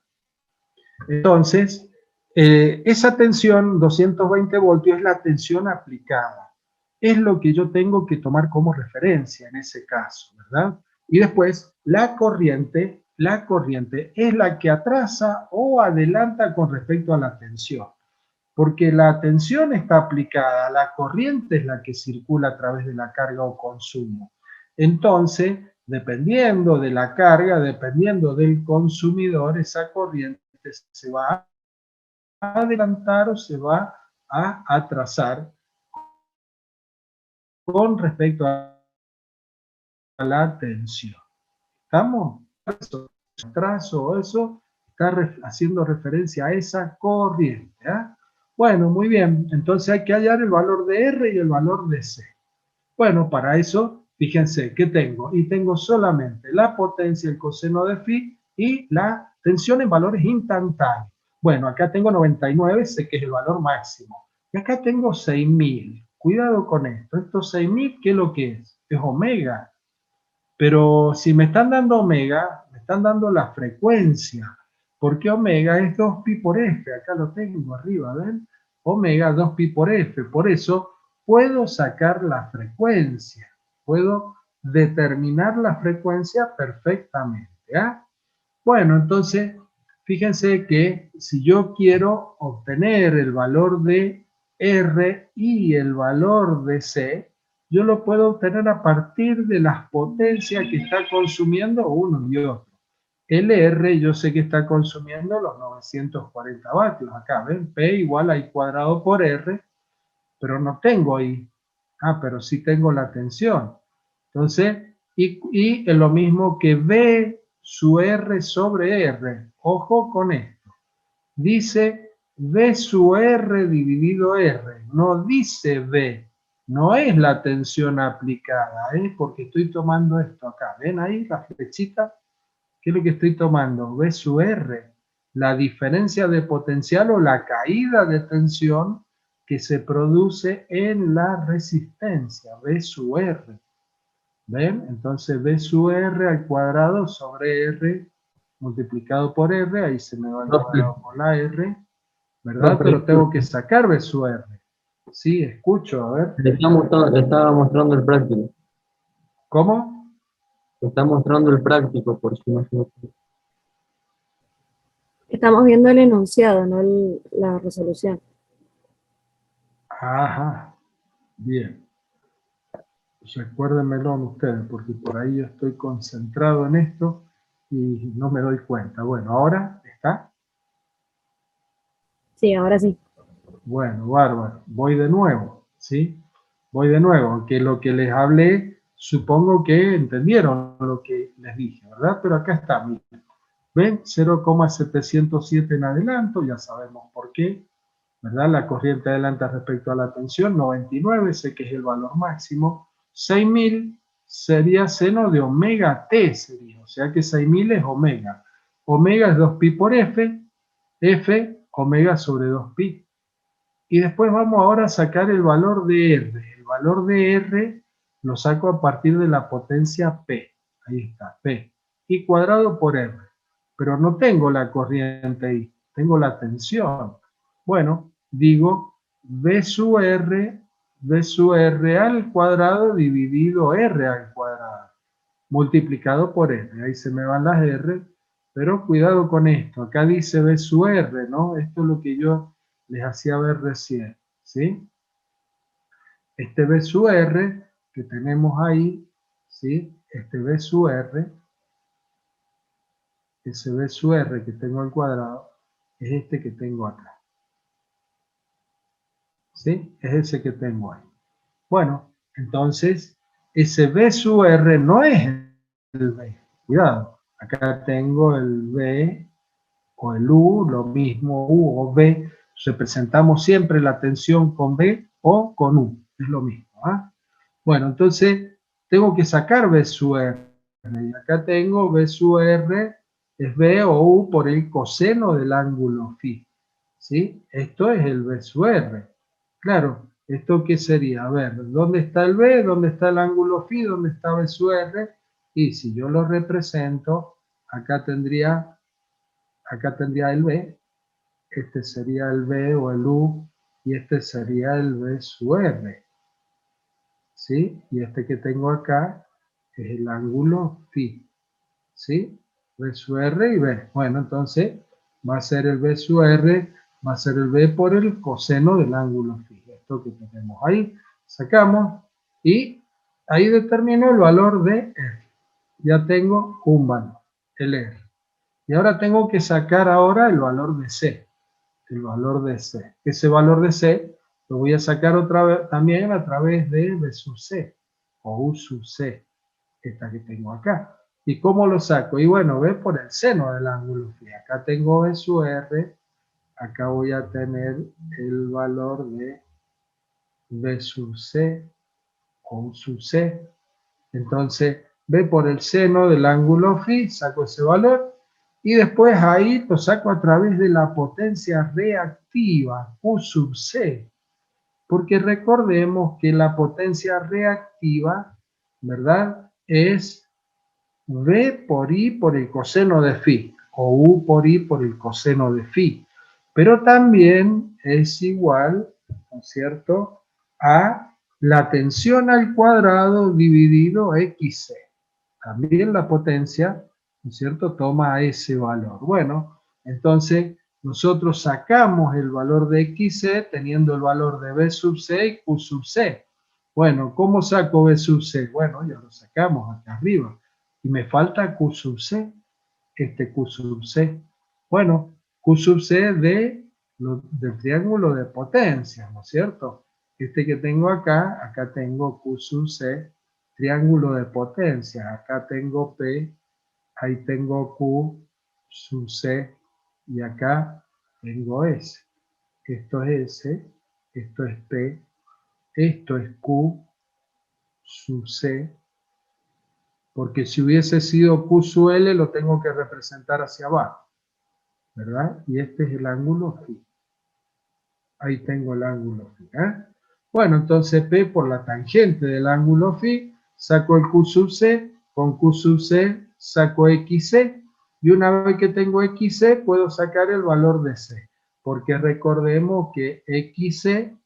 [SPEAKER 1] Entonces, esa tensión, 220 voltios, es la tensión aplicada. Es lo que yo tengo que tomar como referencia en ese caso, ¿verdad? Y después, la corriente es la que atrasa o adelanta con respecto a la tensión. Porque la tensión está aplicada, la corriente es la que circula a través de la carga o consumo. Entonces, dependiendo de la carga, dependiendo del consumidor, esa corriente se va a adelantar o se va a atrasar con respecto a la tensión. ¿Estamos? Atraso o eso está haciendo referencia a esa corriente. ¿Eh? Bueno, muy bien. Entonces hay que hallar el valor de R y el valor de C. Bueno, para eso, fíjense, ¿qué tengo? Y tengo solamente la potencia, el coseno de phi y la tensión en valores instantáneos. Bueno, acá tengo 99, sé que es el valor máximo. Y acá tengo 6000. Cuidado con esto. Esto 6000, ¿qué es lo que es? Es omega. Pero si me están dando omega, me están dando la frecuencia. Porque omega es 2pi por f. Acá lo tengo arriba, ¿ven? Omega 2pi por f. Por eso puedo sacar la frecuencia. Puedo determinar la frecuencia perfectamente. ¿Ah? Bueno, entonces, fíjense que si yo quiero obtener el valor de R y el valor de C, yo lo puedo obtener a partir de las potencias que está consumiendo uno y otro. El R yo sé que está consumiendo los 940 vatios. Acá, ¿ven? P igual a I cuadrado por R, pero no tengo I. Ah, pero sí tengo la tensión. Entonces, y es lo mismo que V su R sobre R. Ojo con esto. Dice V su R dividido R. No dice V. No es la tensión aplicada, ¿eh? Porque estoy tomando esto acá. ¿Ven ahí la flechita? ¿Qué es lo que estoy tomando? V sub R. La diferencia de potencial o la caída de tensión que se produce en la resistencia. V sub R. ¿Ven? Entonces V sub R al cuadrado sobre R multiplicado por R. Ahí se me va el cuadrado con la R. ¿Verdad? Pero tengo que sacar V sub R. Sí, escucho, a ver.
[SPEAKER 6] Le estaba mostrando el práctico.
[SPEAKER 1] ¿Cómo?
[SPEAKER 6] Le está mostrando el práctico, por si no se lo...
[SPEAKER 7] Estamos viendo el enunciado, no la resolución.
[SPEAKER 1] Ajá. Bien. Recuérdenmelo ustedes, porque por ahí yo estoy concentrado en esto y no me doy cuenta. Bueno, ¿ahora está?
[SPEAKER 7] Sí, ahora sí.
[SPEAKER 1] Bueno, bárbaro. Voy de nuevo, ¿sí? Voy de nuevo, que lo que les hablé, supongo que entendieron lo que les dije, ¿verdad? Pero acá está, miren. ¿Ven? 0,707 en adelanto, ya sabemos por qué, ¿verdad? La corriente adelanta respecto a la tensión, 99, sé que es el valor máximo. 6000 sería seno de omega t, sería, o sea que 6000 es omega. Omega es 2pi por f, f, omega sobre 2pi. Y después vamos ahora a sacar el valor de R. El valor de R lo saco a partir de la potencia P. Ahí está, P. Y cuadrado por R. Pero no tengo la corriente ahí, tengo la tensión. Bueno, digo V sub R al cuadrado dividido R al cuadrado, multiplicado por R. Ahí se me van las R, pero cuidado con esto. Acá dice V sub R, ¿no? Esto es lo que yo les hacía ver recién, ¿sí? Este V sub R que tenemos ahí, ¿sí? Este V sub R, ese V sub R que tengo al cuadrado, es este que tengo acá. ¿Sí? Es ese que tengo ahí. Bueno, entonces, ese V sub R no es el V. Cuidado, acá tengo el V o el U, lo mismo U o V. Representamos siempre la tensión con V o con U. Es lo mismo. ¿Ah? Bueno, entonces, tengo que sacar V sub R. Y acá tengo V sub R es V o U por el coseno del ángulo φ. ¿Sí? Esto es el V sub R. Claro, ¿esto qué sería? A ver, ¿dónde está el V? ¿Dónde está el ángulo φ? ¿Dónde está V sub R? Y si yo lo represento, acá tendría el V, este sería el V o el U, y este sería el V sub R. ¿Sí? Y este que tengo acá es el ángulo φ. ¿Sí? V sub R y V. Bueno, entonces va a ser el V sub R, va a ser el V por el coseno del ángulo φ. Esto que tenemos ahí, sacamos y ahí determino el valor de R. Ya tengo un valor, el R. Y ahora tengo que sacar ahora el valor de C. El valor de C. Ese valor de C lo voy a sacar otra vez también a través de V sub C o U sub C, esta que tengo acá. ¿Y cómo lo saco? Y bueno, ve por el seno del ángulo φ. Acá tengo V sub R, acá voy a tener el valor de V sub C o U sub C. Entonces, ve por el seno del ángulo φ, saco ese valor, y después ahí lo saco a través de la potencia reactiva, Q sub C. Porque recordemos que la potencia reactiva, ¿verdad? Es V por I por el coseno de φ, o U por I por el coseno de φ. Pero también es igual, ¿no es cierto?, a la tensión al cuadrado dividido XC. También la potencia, ¿no es cierto?, toma ese valor. Bueno, entonces nosotros sacamos el valor de XC teniendo el valor de V sub C y Q sub C. Bueno, ¿cómo saco V sub C? Bueno, ya lo sacamos acá arriba. Y me falta Q sub C, este Q sub C. Bueno, Q sub C del triángulo de potencia, ¿no es cierto? Este que tengo acá tengo Q sub C, triángulo de potencia. Acá tengo P, ahí tengo Q sub C y acá tengo S. Esto es S, esto es P, esto es Q sub C, porque si hubiese sido Q sub L lo tengo que representar hacia abajo, ¿verdad? Y este es el ángulo φ. Ahí tengo el ángulo φ. ¿Eh? Bueno, entonces P por la tangente del ángulo φ, saco el Q sub C, con Q sub C saco XC, y una vez que tengo XC puedo sacar el valor de C, porque recordemos que XC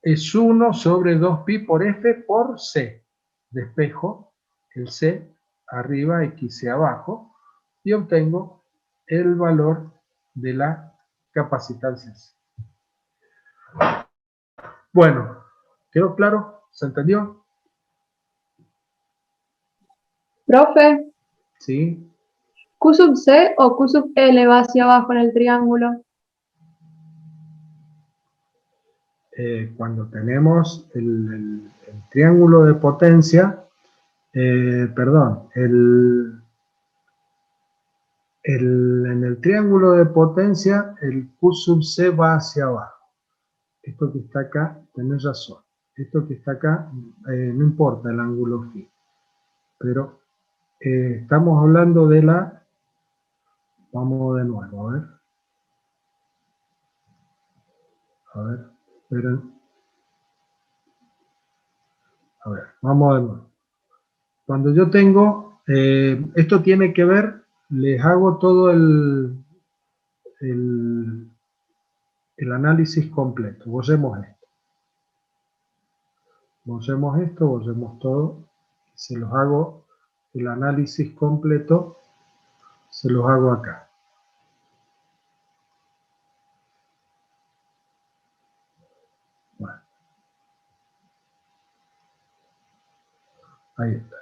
[SPEAKER 1] es 1 sobre 2pi por F por C. Despejo el C arriba, XC abajo, y obtengo el valor de la capacitancia C. Bueno, ¿quedó claro? ¿Se entendió?
[SPEAKER 8] Profe,
[SPEAKER 1] Sí.
[SPEAKER 8] ¿Q sub C o Q sub L va hacia abajo en el triángulo?
[SPEAKER 1] cuando tenemos el triángulo de potencia, perdón, en el triángulo de potencia el Q sub C va hacia abajo. Esto que está acá, tenés razón. Esto que está acá, no importa el ángulo phi. Pero estamos hablando de la... Vamos de nuevo, a ver. A ver, esperen. A ver, vamos de nuevo. Cuando yo tengo... esto tiene que ver, les hago todo el análisis completo. Borremos esto. Borremos todo. Se los hago el análisis completo. Se los hago acá. Bueno. Ahí está.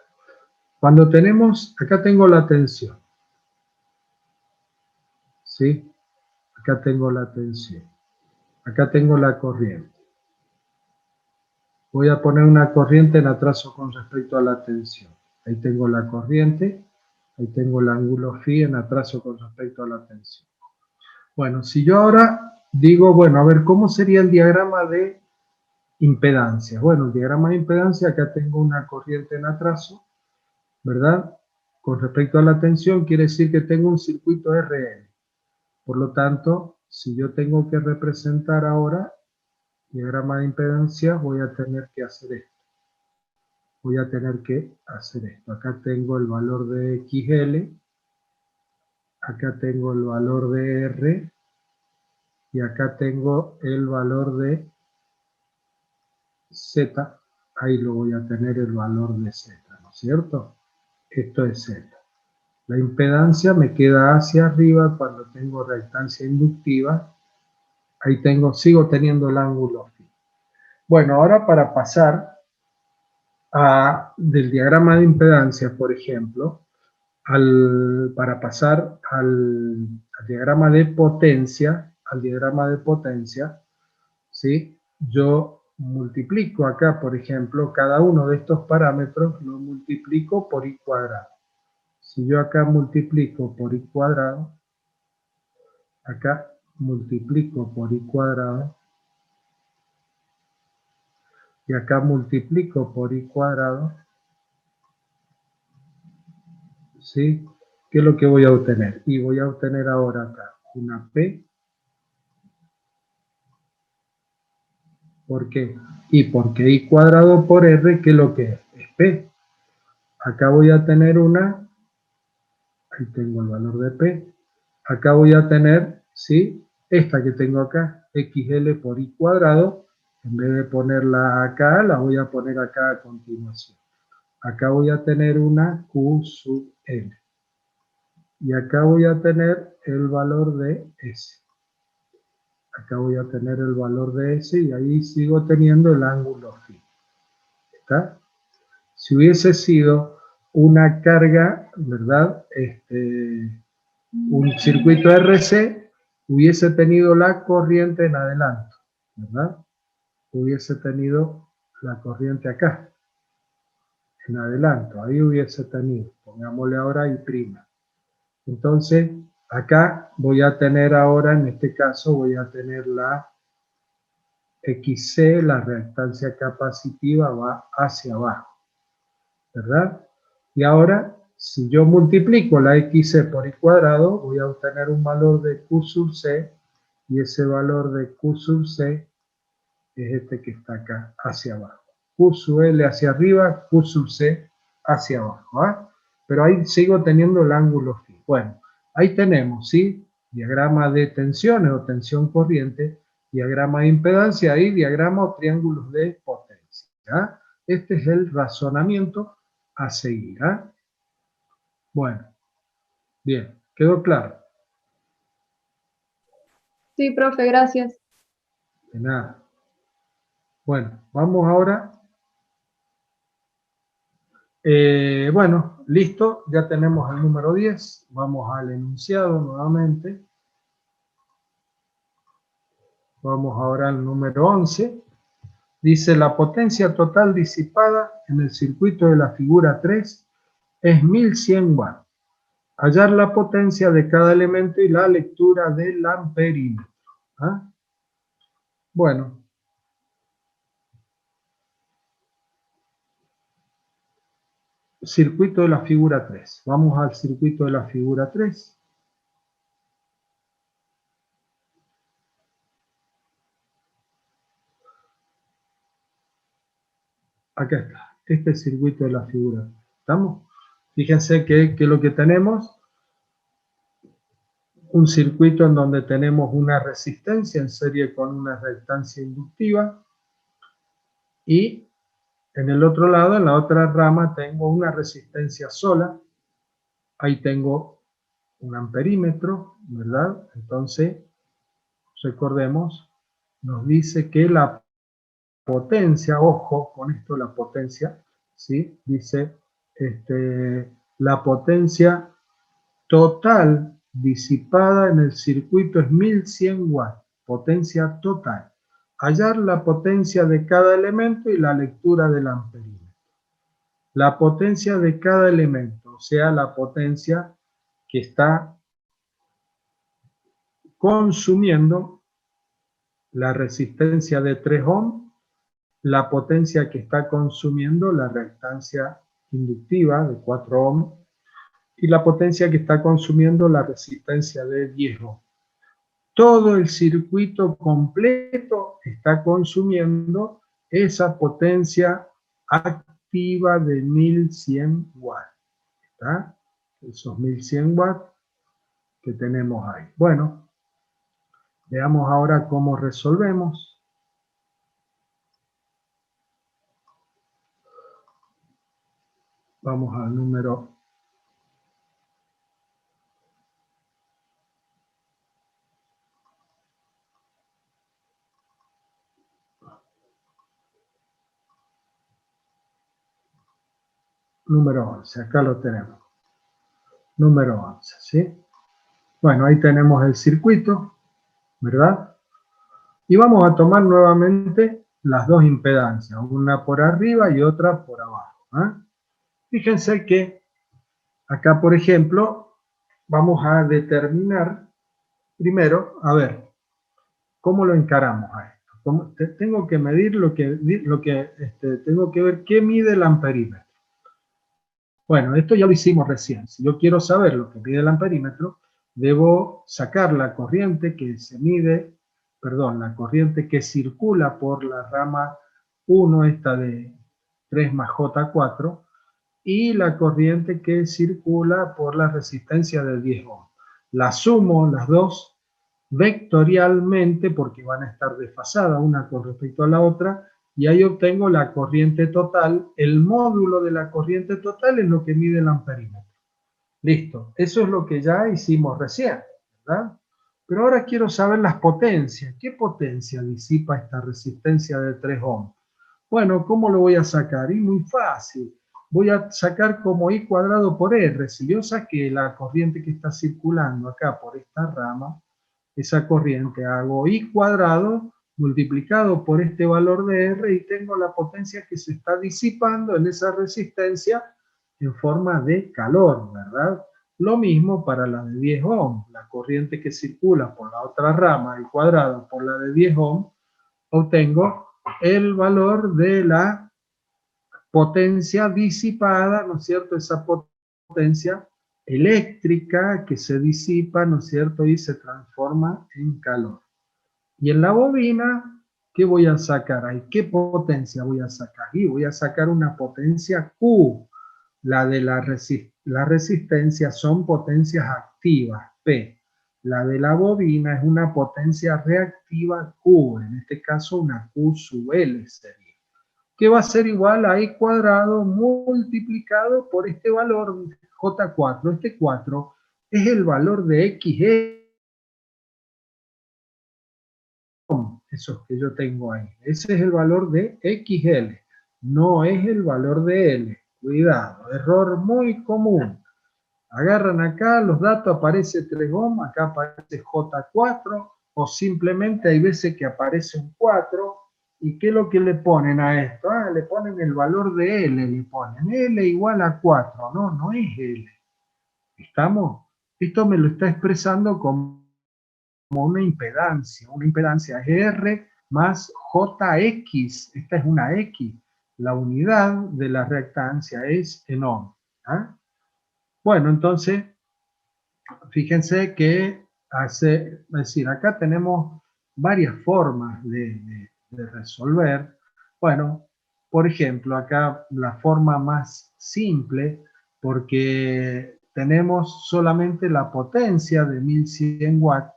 [SPEAKER 1] Cuando tenemos, acá tengo la tensión. ¿Sí? Acá tengo la tensión. Acá tengo la corriente. Voy a poner una corriente en atraso con respecto a la tensión. Ahí tengo la corriente. Ahí tengo el ángulo phi en atraso con respecto a la tensión. Bueno, si yo ahora digo, bueno, a ver, ¿cómo sería el diagrama de impedancia? Bueno, el diagrama de impedancia, acá tengo una corriente en atraso, ¿verdad? Con respecto a la tensión, quiere decir que tengo un circuito RL. Por lo tanto, si yo tengo que representar ahora diagrama de impedancia, voy a tener que hacer esto. Voy a tener que hacer esto. Acá tengo el valor de XL, acá tengo el valor de R, y acá tengo el valor de Z. Ahí lo voy a tener el valor de Z, ¿no es cierto? Esto es Z. La impedancia me queda hacia arriba cuando tengo reactancia inductiva. Ahí sigo teniendo el ángulo phi. Bueno, ahora para pasar del diagrama de impedancia, por ejemplo, para pasar al diagrama de potencia, ¿sí? Yo multiplico acá, por ejemplo, cada uno de estos parámetros, lo multiplico por i cuadrado. Si yo acá multiplico por i cuadrado, acá multiplico por i cuadrado, y acá multiplico por i cuadrado, ¿sí? ¿Qué es lo que voy a obtener? Y voy a obtener ahora acá una P. ¿Por qué? Y porque i cuadrado por r, ¿qué es lo que es? Es P. Acá voy a tener una, ahí tengo el valor de P. Acá voy a tener, ¿sí? Esta que tengo acá, XL por i cuadrado. En vez de ponerla acá, la voy a poner acá a continuación. Acá voy a tener una Q sub L. Y acá voy a tener el valor de S. Acá voy a tener el valor de S y ahí sigo teniendo el ángulo phi. ¿Está? Si hubiese sido una carga, ¿verdad? Un circuito RC, hubiese tenido la corriente en adelanto, ¿verdad? Hubiese tenido la corriente acá, en adelanto, ahí hubiese tenido, pongámosle ahora I'. Entonces, acá voy a tener ahora, en este caso, voy a tener la XC, la reactancia capacitiva va hacia abajo, ¿verdad? Y ahora, si yo multiplico la XC por I cuadrado, voy a obtener un valor de Q sub C, y ese valor de Q sub C es este que está acá, hacia abajo. Q sub L hacia arriba, Q sub C hacia abajo, ¿ah? Pero ahí sigo teniendo el ángulo phi. Bueno, ahí tenemos, ¿sí? Diagrama de tensiones o tensión corriente, diagrama de impedancia y diagrama o triángulos de potencia, ¿ah? Este es el razonamiento a seguir, ¿ah? Bueno, bien, ¿quedó claro?
[SPEAKER 8] Sí, profe, gracias.
[SPEAKER 1] De nada. Bueno, vamos ahora. Bueno, listo, ya tenemos el número 10. Vamos al enunciado nuevamente. Vamos ahora al número 11. Dice, la potencia total disipada en el circuito de la figura 3 es 1100 watts. Hallar la potencia de cada elemento y la lectura del amperímetro. ¿Ah? Bueno. Circuito de la figura 3. Vamos al circuito de la figura 3. Acá está. Este es el circuito de la figura. ¿Estamos? Fíjense que lo que tenemos, un circuito en donde tenemos una resistencia en serie con una reactancia inductiva y en el otro lado, en la otra rama, tengo una resistencia sola. Ahí tengo un amperímetro, ¿verdad? Entonces, recordemos, nos dice que la potencia, ojo con esto, la potencia, ¿sí? Dice, la potencia total disipada en el circuito es 1100 watts, potencia total. Hallar la potencia de cada elemento y la lectura del amperímetro. La potencia de cada elemento, o sea, la potencia que está consumiendo la resistencia de 3 ohms, la potencia que está consumiendo la reactancia inductiva de 4 ohms y la potencia que está consumiendo la resistencia de 10 ohms. Todo el circuito completo está consumiendo esa potencia activa de 1100 watts. ¿Está? Esos 1100 watts que tenemos ahí. Bueno, veamos ahora cómo resolvemos. Vamos al número 11, acá lo tenemos. Número 11, ¿sí? Bueno, ahí tenemos el circuito, ¿verdad? Y vamos a tomar nuevamente las dos impedancias, una por arriba y otra por abajo. ¿Eh? Fíjense que acá, por ejemplo, vamos a determinar primero, a ver, ¿cómo lo encaramos a esto? Tengo que medir tengo que ver qué mide el amperímetro. Bueno, esto ya lo hicimos recién. Si yo quiero saber lo que mide el amperímetro, debo sacar la corriente que se mide, perdón, la corriente que circula por la rama 1, esta de 3 más J4, y la corriente que circula por la resistencia de 10 ohms. Las sumo las dos vectorialmente porque van a estar desfasadas una con respecto a la otra, y ahí obtengo la corriente total. El módulo de la corriente total es lo que mide el amperímetro. Listo, eso es lo que ya hicimos recién, ¿verdad? Pero ahora quiero saber las potencias. ¿Qué potencia disipa esta resistencia de 3 ohms? Bueno, ¿cómo lo voy a sacar? Y muy fácil. Voy a sacar como I cuadrado por R. Si yo saqué la corriente que está circulando acá por esta rama, esa corriente hago I cuadrado multiplicado por este valor de R y tengo la potencia que se está disipando en esa resistencia en forma de calor, ¿verdad? Lo mismo para la de 10 ohms. La corriente que circula por la otra rama, I cuadrado por la de 10 ohms, obtengo el valor de la potencia disipada, ¿no es cierto? Esa potencia eléctrica que se disipa, ¿no es cierto? Y se transforma en calor. Y en la bobina, ¿qué voy a sacar ahí? ¿Qué potencia voy a sacar? Y voy a sacar una potencia Q. La de la resistencia son potencias activas, P. La de la bobina es una potencia reactiva Q, en este caso una Q sub L sería, que va a ser igual a I cuadrado multiplicado por este valor J4. Este 4 es el valor de XL. Esos que yo tengo ahí. Ese es el valor de XL, no es el valor de L. Cuidado, error muy común. Agarran acá los datos, aparece 3 ohms, acá aparece J4, o simplemente hay veces que aparece un 4, ¿Y qué es lo que le ponen a esto? Ah, le ponen el valor de L, le ponen L igual a 4. No, no es L. ¿Estamos? Esto me lo está expresando como una impedancia. Una impedancia es R más JX. Esta es una X. La unidad de la reactancia es en ohm. ¿Ah? Bueno, entonces, fíjense que es decir, acá tenemos varias formas de resolver. Bueno, por ejemplo, acá la forma más simple, porque tenemos solamente la potencia de 1100 watts,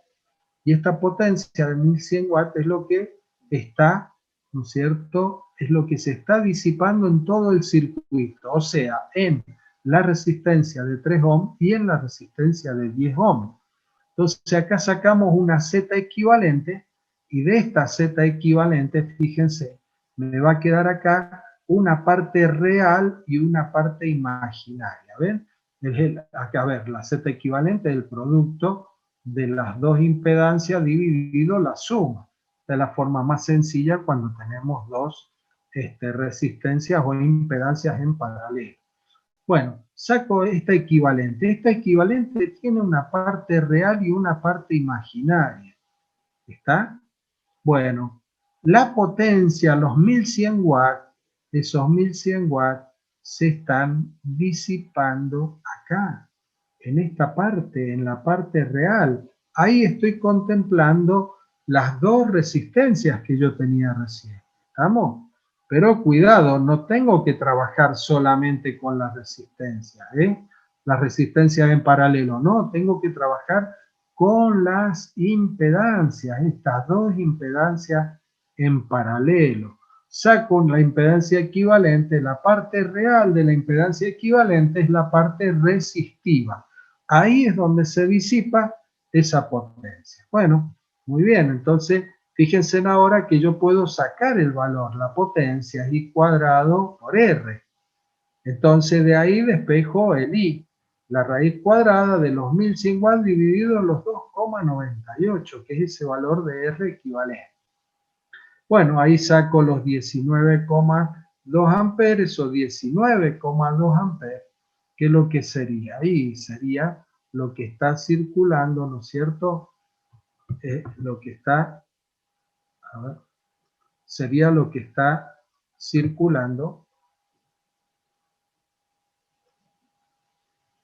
[SPEAKER 1] y esta potencia de 1100 watts es lo que está, ¿no es cierto?, es lo que se está disipando en todo el circuito, o sea, en la resistencia de 3 ohm y en la resistencia de 10 ohm. Entonces acá sacamos una Z equivalente, y de esta Z equivalente, fíjense, me va a quedar acá una parte real y una parte imaginaria. ¿Ven? Acá, a ver, la Z equivalente es el producto de las dos impedancias dividido la suma. Esta es la forma más sencilla cuando tenemos dos resistencias o impedancias en paralelo. Bueno, saco esta equivalente. Esta equivalente tiene una parte real y una parte imaginaria. ¿Está? Bueno, la potencia, los 1100 watts, esos 1100 watts se están disipando acá, en esta parte, en la parte real. Ahí estoy contemplando las dos resistencias que yo tenía recién. ¿Estamos? Pero cuidado, no tengo que trabajar solamente con las resistencias, las resistencias en paralelo, no, tengo que trabajar con las impedancias, estas dos impedancias en paralelo. Saco la impedancia equivalente, la parte real de la impedancia equivalente es la parte resistiva. Ahí es donde se disipa esa potencia. Bueno, muy bien, entonces fíjense ahora que yo puedo sacar el valor, la potencia es I cuadrado por R. Entonces de ahí despejo el I, la raíz cuadrada de los 1100 watts dividido en los 2,98, que es ese valor de R equivalente. Bueno, ahí saco los 19,2 amperes o 19,2 amperes, que es lo que sería. Ahí sería lo que está circulando, ¿no es cierto? Lo que está, a ver, sería lo que está circulando.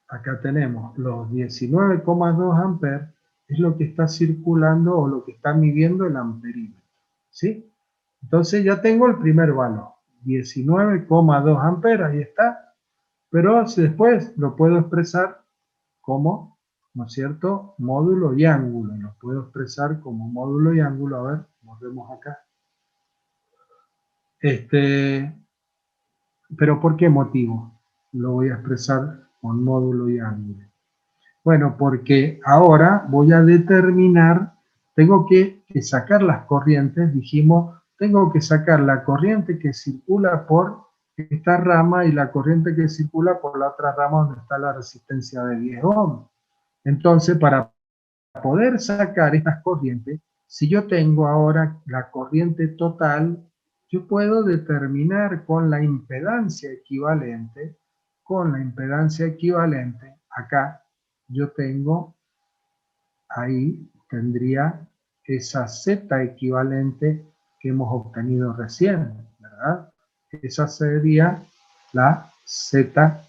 [SPEAKER 1] Acá tenemos los 19,2 amperes, es lo que está circulando o lo que está midiendo el amperímetro. ¿Sí? Entonces ya tengo el primer valor, 19,2 amperes, ahí está. Pero después lo puedo expresar como, ¿no es cierto?, módulo y ángulo. Lo puedo expresar como módulo y ángulo. A ver, volvemos acá. Pero ¿por qué motivo lo voy a expresar con módulo y ángulo? Bueno, porque ahora voy a determinar, tengo que sacar las corrientes, dijimos, tengo que sacar la corriente que circula por esta rama y la corriente que circula por la otra rama donde está la resistencia de 10 ohm. Entonces, para poder sacar estas corrientes, si yo tengo ahora la corriente total, yo puedo determinar con la impedancia equivalente, acá yo tengo, ahí tendría esa Z equivalente que hemos obtenido recién, ¿verdad? Esa sería la Z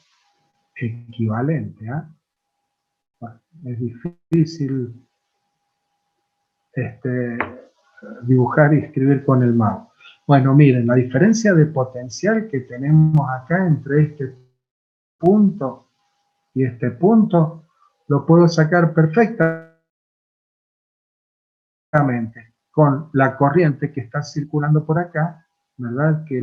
[SPEAKER 1] equivalente. Bueno, es difícil dibujar y escribir con el mouse. Bueno, miren, la diferencia de potencial que tenemos acá entre este punto y este punto, lo puedo sacar perfectamente con la corriente que está circulando por acá, ¿verdad? Que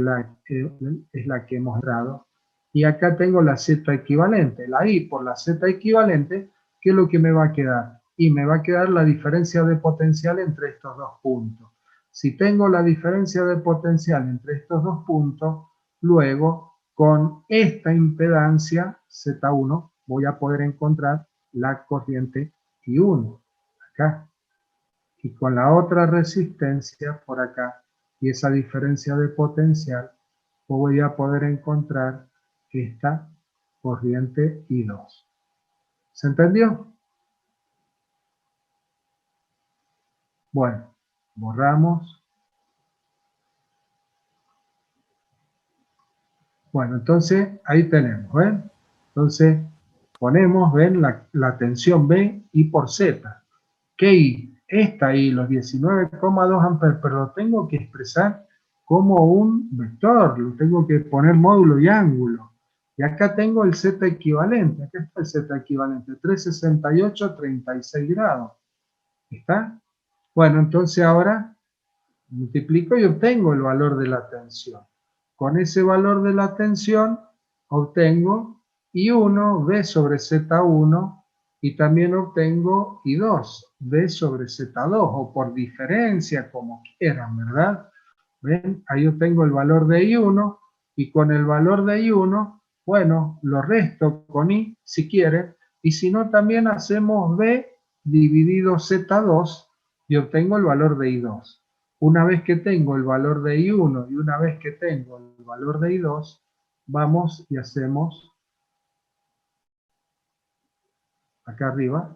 [SPEAKER 1] es la que hemos dado. Y acá tengo la Z equivalente, la I por la Z equivalente, ¿qué es lo que me va a quedar? Y me va a quedar la diferencia de potencial entre estos dos puntos. Si tengo la diferencia de potencial entre estos dos puntos, luego con esta impedancia Z1 voy a poder encontrar la corriente I1, acá. Y con la otra resistencia por acá y esa diferencia de potencial, voy a poder encontrar esta corriente I2. ¿Se entendió? Bueno, borramos. Bueno, entonces ahí tenemos, ¿ven? Entonces ponemos, ¿ven? La tensión B I por Z. ¿Qué I? Esta I, los 19,2 amperes, pero lo tengo que expresar como un vector, lo tengo que poner módulo y ángulo. Y acá tengo el Z equivalente, acá está el Z equivalente, 368, 36 grados. ¿Está? Bueno, entonces ahora multiplico y obtengo el valor de la tensión. Con ese valor de la tensión obtengo I1, B sobre Z1 y también obtengo I2, B sobre Z2 o por diferencia, como quieran, ¿verdad? ¿Ven? Ahí obtengo el valor de I1 y con el valor de I1, bueno, lo resto con I si quieren y si no también hacemos B dividido Z2 y obtengo el valor de I2. Una vez que tengo el valor de I1 y una vez que tengo el valor de I2, vamos y hacemos acá arriba.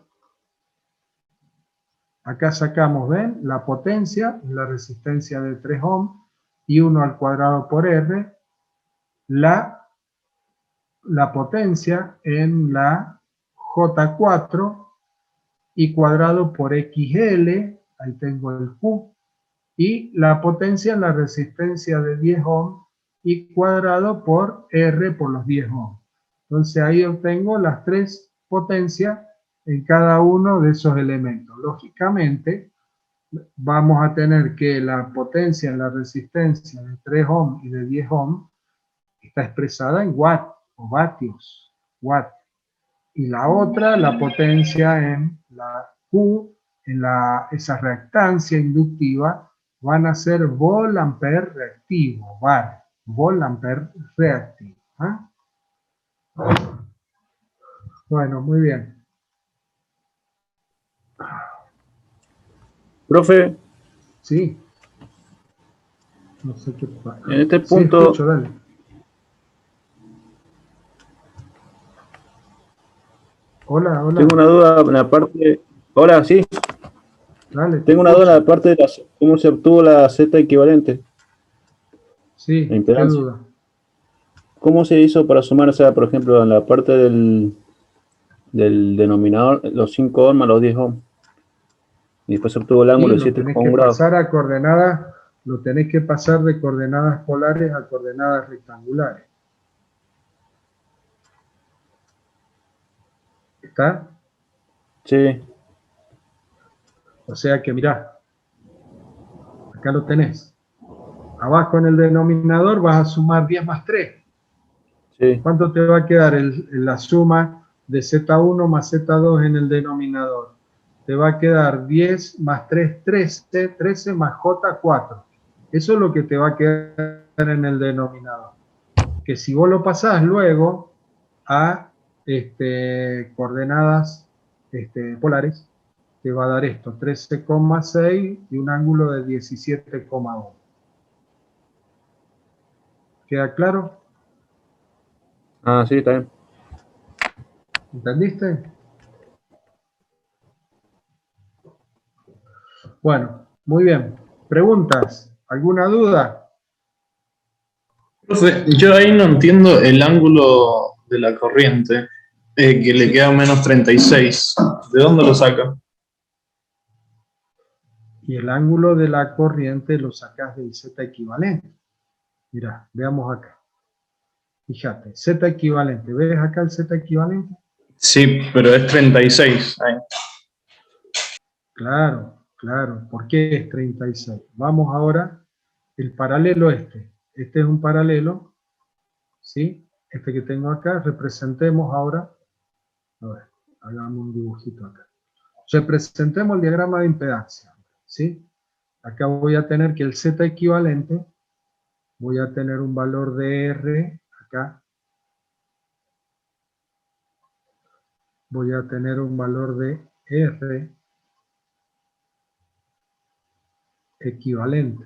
[SPEAKER 1] Acá sacamos, ¿ven? La potencia, la resistencia de 3 ohm, I1 al cuadrado por R, la potencia en la J4, I cuadrado por XL, ahí tengo el Q, y la potencia en la resistencia de 10 ohm, I cuadrado por R por los 10 ohm. Entonces ahí obtengo las tres potencias en cada uno de esos elementos. Lógicamente, vamos a tener que la potencia en la resistencia de 3 ohm y de 10 ohm está expresada en watt o vatios, watt. Y la otra, la potencia en la Q, en esa reactancia inductiva, van a ser volt-ampere reactivo, var, volt-ampere reactivo. ¿Ah? Bueno, muy bien.
[SPEAKER 9] Profe,
[SPEAKER 1] Sí. No sé qué pasa.
[SPEAKER 9] en este
[SPEAKER 1] Sí,
[SPEAKER 9] punto
[SPEAKER 1] escucho, dale. Hola, hola.
[SPEAKER 9] tengo una duda en la parte. Ahora sí,
[SPEAKER 1] Dale, te
[SPEAKER 9] tengo una duda en
[SPEAKER 1] escucho.
[SPEAKER 9] la parte de cómo se obtuvo la Z equivalente,
[SPEAKER 1] Sí,
[SPEAKER 9] la
[SPEAKER 1] qué
[SPEAKER 9] impedancia.
[SPEAKER 1] duda.
[SPEAKER 9] ¿Cómo se hizo para sumar, o sea, por ejemplo, en la parte del denominador, los 5 ohm a los 10 ohm? Y después se obtuvo el
[SPEAKER 1] Y
[SPEAKER 9] ángulo de
[SPEAKER 1] lo tenés
[SPEAKER 9] 7,1
[SPEAKER 1] que
[SPEAKER 9] grados.
[SPEAKER 1] pasar a coordenadas, lo tenés que pasar de coordenadas polares a coordenadas rectangulares. ¿Está?
[SPEAKER 9] Sí,
[SPEAKER 1] O sea que mirá, acá lo tenés. Abajo en el denominador vas a sumar 10 más 3.
[SPEAKER 9] sí.
[SPEAKER 1] ¿Cuánto te va a quedar la suma de Z1 más Z2 en el denominador? Te va a quedar 10 más 3, 13, 13 más J4. Eso es lo que te va a quedar en el denominador. Que si vos lo pasás luego a coordenadas polares, te va a dar esto, 13,6 y un ángulo de 17,1. ¿Queda claro?
[SPEAKER 9] Ah, sí, está bien.
[SPEAKER 1] ¿Entendiste? Bueno, muy bien. ¿Preguntas? ¿Alguna duda?
[SPEAKER 2] Profe, yo ahí no entiendo el ángulo de la corriente, que le
[SPEAKER 1] Sí.
[SPEAKER 2] queda menos 36. ¿De dónde lo saca?
[SPEAKER 1] Y el ángulo de la corriente lo sacás del Z equivalente. Mirá, veamos acá. Fíjate, Z equivalente. ¿Ves acá el Z equivalente?
[SPEAKER 2] Sí, pero es 36. Ahí.
[SPEAKER 1] Claro, claro. ¿Por qué es 36? Vamos ahora, el paralelo este. Este es un paralelo, ¿sí? Este que tengo acá, representemos ahora. A ver, hagamos un dibujito acá. Representemos el diagrama de impedancia, ¿sí? Acá voy a tener que el Z equivalente, voy a tener un valor de R, acá. Voy a tener un valor de R equivalente.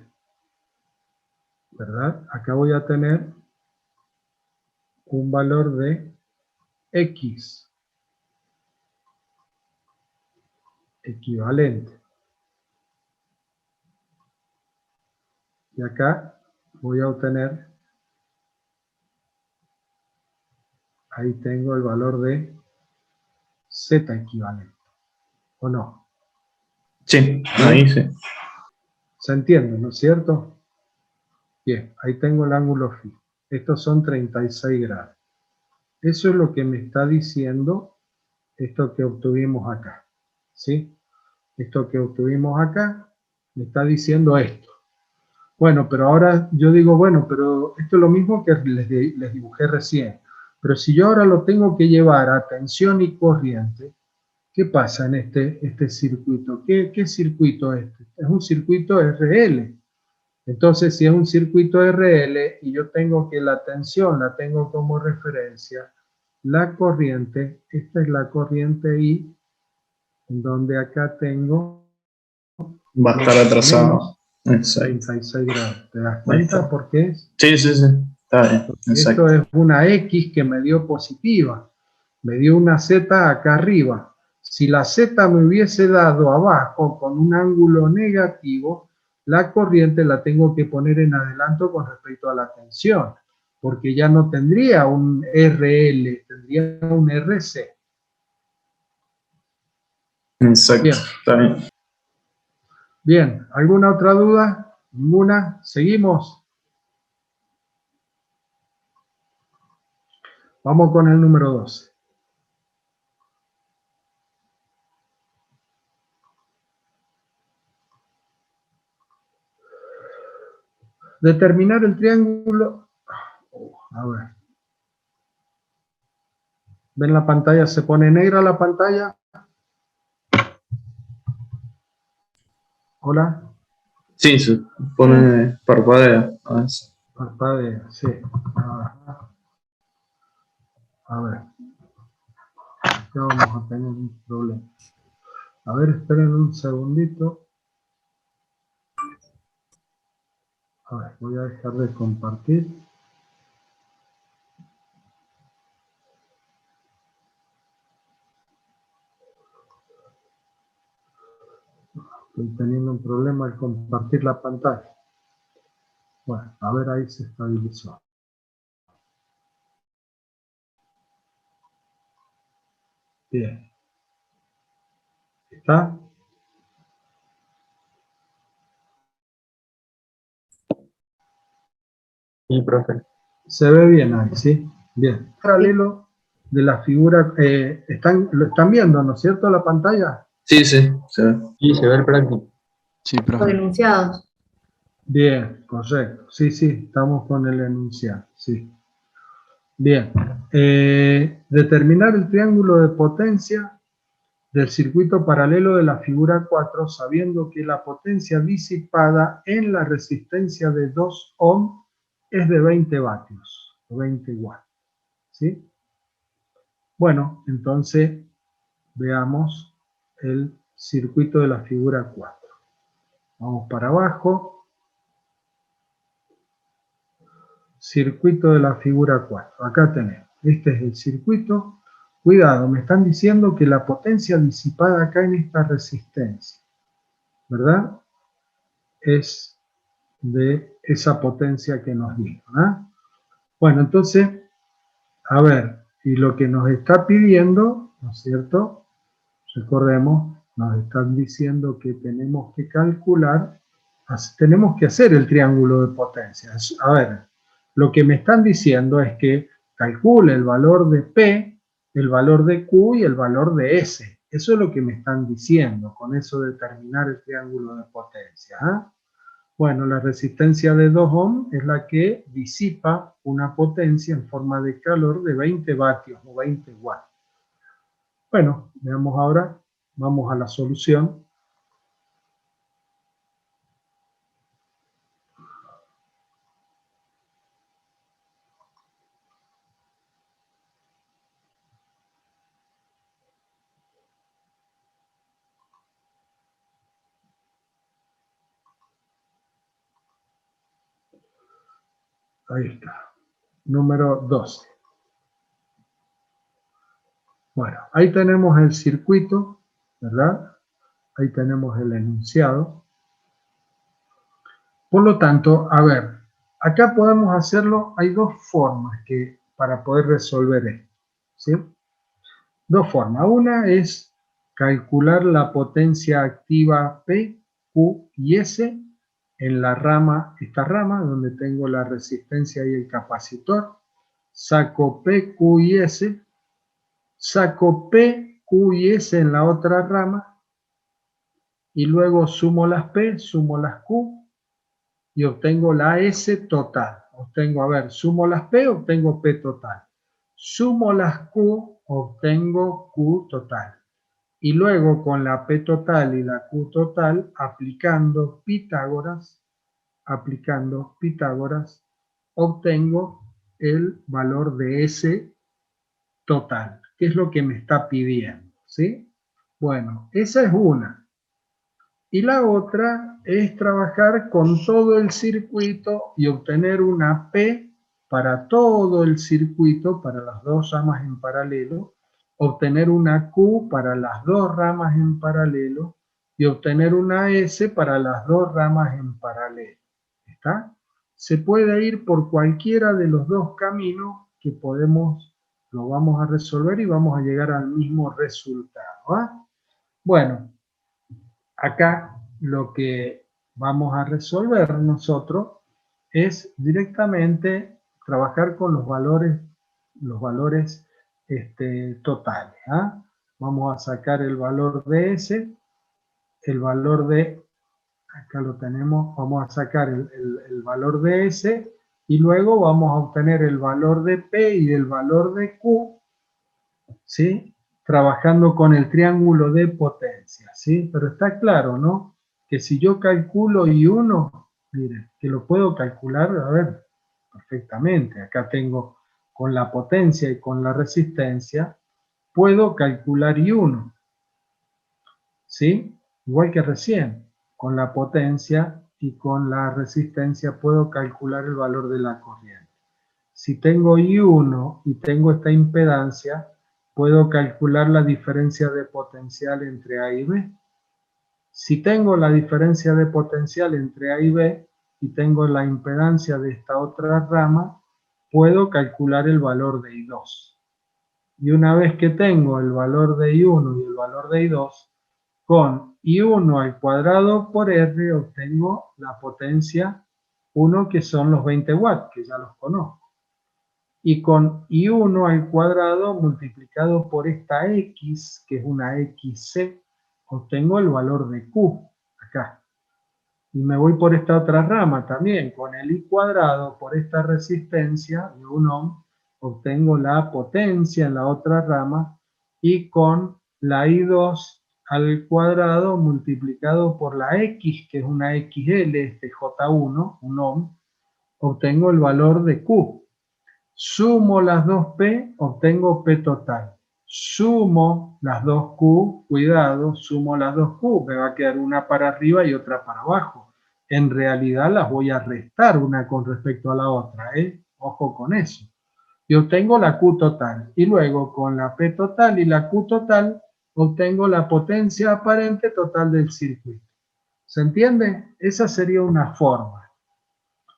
[SPEAKER 1] ¿verdad? Acá voy a tener un valor de X equivalente. Y acá voy a obtener, ahí tengo el valor de Z equivalente, ¿o no?
[SPEAKER 2] Sí, ahí sí.
[SPEAKER 1] ¿Se entiende, no es cierto? Bien, ahí tengo el ángulo fijo. Estos son 36 grados. Eso es lo que me está diciendo esto que obtuvimos acá. ¿Sí? Esto que obtuvimos acá me está diciendo esto. Bueno, pero ahora yo digo, bueno, pero esto es lo mismo que les dibujé recién. Pero si yo ahora lo tengo que llevar a tensión y corriente, ¿qué pasa en este circuito? ¿Qué circuito es este? Es un circuito RL. Entonces, si es un circuito RL y yo tengo que la tensión la tengo como referencia, la corriente, esta es la corriente I, en donde acá tengo
[SPEAKER 2] Va a estar atrasado.
[SPEAKER 1] menos
[SPEAKER 2] Exacto.
[SPEAKER 1] 36 grados. ¿Te das
[SPEAKER 2] Ahí
[SPEAKER 1] cuenta
[SPEAKER 2] está.
[SPEAKER 1] por qué es?
[SPEAKER 2] Sí, sí, sí. Está bien.
[SPEAKER 1] Esto
[SPEAKER 2] Exacto.
[SPEAKER 1] es una X que me dio positiva. Me dio una Z acá arriba. Si la Z me hubiese dado abajo con un ángulo negativo, la corriente la tengo que poner en adelanto con respecto a la tensión, porque ya no tendría un RL, tendría un RC.
[SPEAKER 2] Exacto.
[SPEAKER 1] Bien,
[SPEAKER 2] Está bien.
[SPEAKER 1] bien. ¿Alguna otra duda? ¿Ninguna? ¿Seguimos? Vamos con el número 12. Determinar el triángulo. A ver. ¿Ven la pantalla? ¿Se pone negra la pantalla? Hola.
[SPEAKER 2] Sí, se
[SPEAKER 3] Sí.
[SPEAKER 2] pone parpadea. Ah, sí.
[SPEAKER 1] Parpadea, sí. Ajá. A ver, ya vamos a tener un problema. A ver, esperen un segundito. A ver, voy a dejar de compartir. Estoy teniendo un problema al compartir la pantalla. Bueno, a ver, ahí se estabilizó. Bien. ¿Está?
[SPEAKER 6] Sí, profe.
[SPEAKER 1] Se ve bien ahí, ¿sí? Bien.
[SPEAKER 3] Sí.
[SPEAKER 1] Paralelo de la figura, lo están viendo, ¿no es cierto, la pantalla?
[SPEAKER 2] Sí, sí. Se ve.
[SPEAKER 6] Sí, se ve el práctico.
[SPEAKER 5] Sí,
[SPEAKER 3] Los
[SPEAKER 5] profe.
[SPEAKER 3] enunciados.
[SPEAKER 1] Bien, correcto. Sí, sí, estamos con el enunciado, sí. Bien. Determinar el triángulo de potencia del circuito paralelo de la figura 4, sabiendo que la potencia disipada en la resistencia de 2 ohm es de 20 vatios, o 20 watts. ¿Sí? Bueno, entonces veamos el circuito de la figura 4. Vamos para abajo. Circuito de la figura 4. Acá tenemos. Este es el circuito. Cuidado, me están diciendo que la potencia disipada acá en esta resistencia, ¿verdad? Es de esa potencia que nos dijo, ¿ah? Bueno, entonces, a ver, y lo que nos está pidiendo, ¿no es cierto? Recordemos, nos están diciendo que tenemos que calcular, tenemos que hacer el triángulo de potencias. A ver, lo que me están diciendo es que calcule el valor de P, el valor de Q y el valor de S. Eso es lo que me están diciendo con eso de determinar el triángulo de potencia. ¿Ah? Bueno, la resistencia de 2 ohm es la que disipa una potencia en forma de calor de 20 vatios o 20 watts. Bueno, veamos ahora, vamos a la solución. Ahí está. Número 12. Bueno, ahí tenemos el circuito, ¿verdad? Ahí tenemos el enunciado. Por lo tanto, a ver, acá podemos hacerlo, hay dos formas para poder resolver esto, ¿sí? Dos formas. Una es calcular la potencia activa P, Q y S en la rama, esta rama donde tengo la resistencia y el capacitor. Saco P, Q y S. Saco P, Q y S en la otra rama. Y luego sumo las P, sumo las Q y obtengo la S total. Obtengo, a ver, sumo las P, obtengo P total. Sumo las Q, obtengo Q total. Y luego con la P total y la Q total, aplicando Pitágoras, obtengo el valor de S total, que es lo que me está pidiendo, ¿sí? Bueno, esa es una. Y la otra es trabajar con todo el circuito y obtener una P para todo el circuito, para las dos ramas en paralelo, obtener una Q para las dos ramas en paralelo y obtener una S para las dos ramas en paralelo. ¿Está? Se puede ir por cualquiera de los dos caminos que lo vamos a resolver y vamos a llegar al mismo resultado. ¿Va? Bueno, acá lo que vamos a resolver nosotros es directamente trabajar con los valores totales. ¿Ah? Vamos a sacar el valor de S, el valor de, acá lo tenemos, vamos a sacar el valor de S y luego vamos a obtener el valor de P y el valor de Q, ¿sí? Trabajando con el triángulo de potencia, ¿sí? Pero está claro, ¿no? Que si yo calculo I1, miren, que lo puedo calcular, a ver, perfectamente. Acá tengo con la potencia y con la resistencia, puedo calcular I1, ¿sí? Igual que recién, con la potencia y con la resistencia puedo calcular el valor de la corriente. Si tengo I1 y tengo esta impedancia, puedo calcular la diferencia de potencial entre A y B. Si tengo la diferencia de potencial entre A y B y tengo la impedancia de esta otra rama, puedo calcular el valor de I2. Y una vez que tengo el valor de I1 y el valor de I2, con I1 al cuadrado por R obtengo la potencia 1, que son los 20 watts, que ya los conozco. Y con I1 al cuadrado multiplicado por esta X, que es una XC, obtengo el valor de Q, acá. Y me voy por esta otra rama también, con el I cuadrado por esta resistencia de 1 ohm, obtengo la potencia en la otra rama, y con la I2 al cuadrado multiplicado por la X, que es una XL, este J1, 1 ohm, obtengo el valor de Q. Sumo las dos P, obtengo P total. Sumo las dos Q, cuidado, sumo las dos Q, me va a quedar una para arriba y otra para abajo. En realidad las voy a restar una con respecto a la otra, ¿eh? Ojo con eso. Y obtengo la Q total. Y luego con la P total y la Q total, obtengo la potencia aparente total del circuito. ¿Se entiende? Esa sería una forma.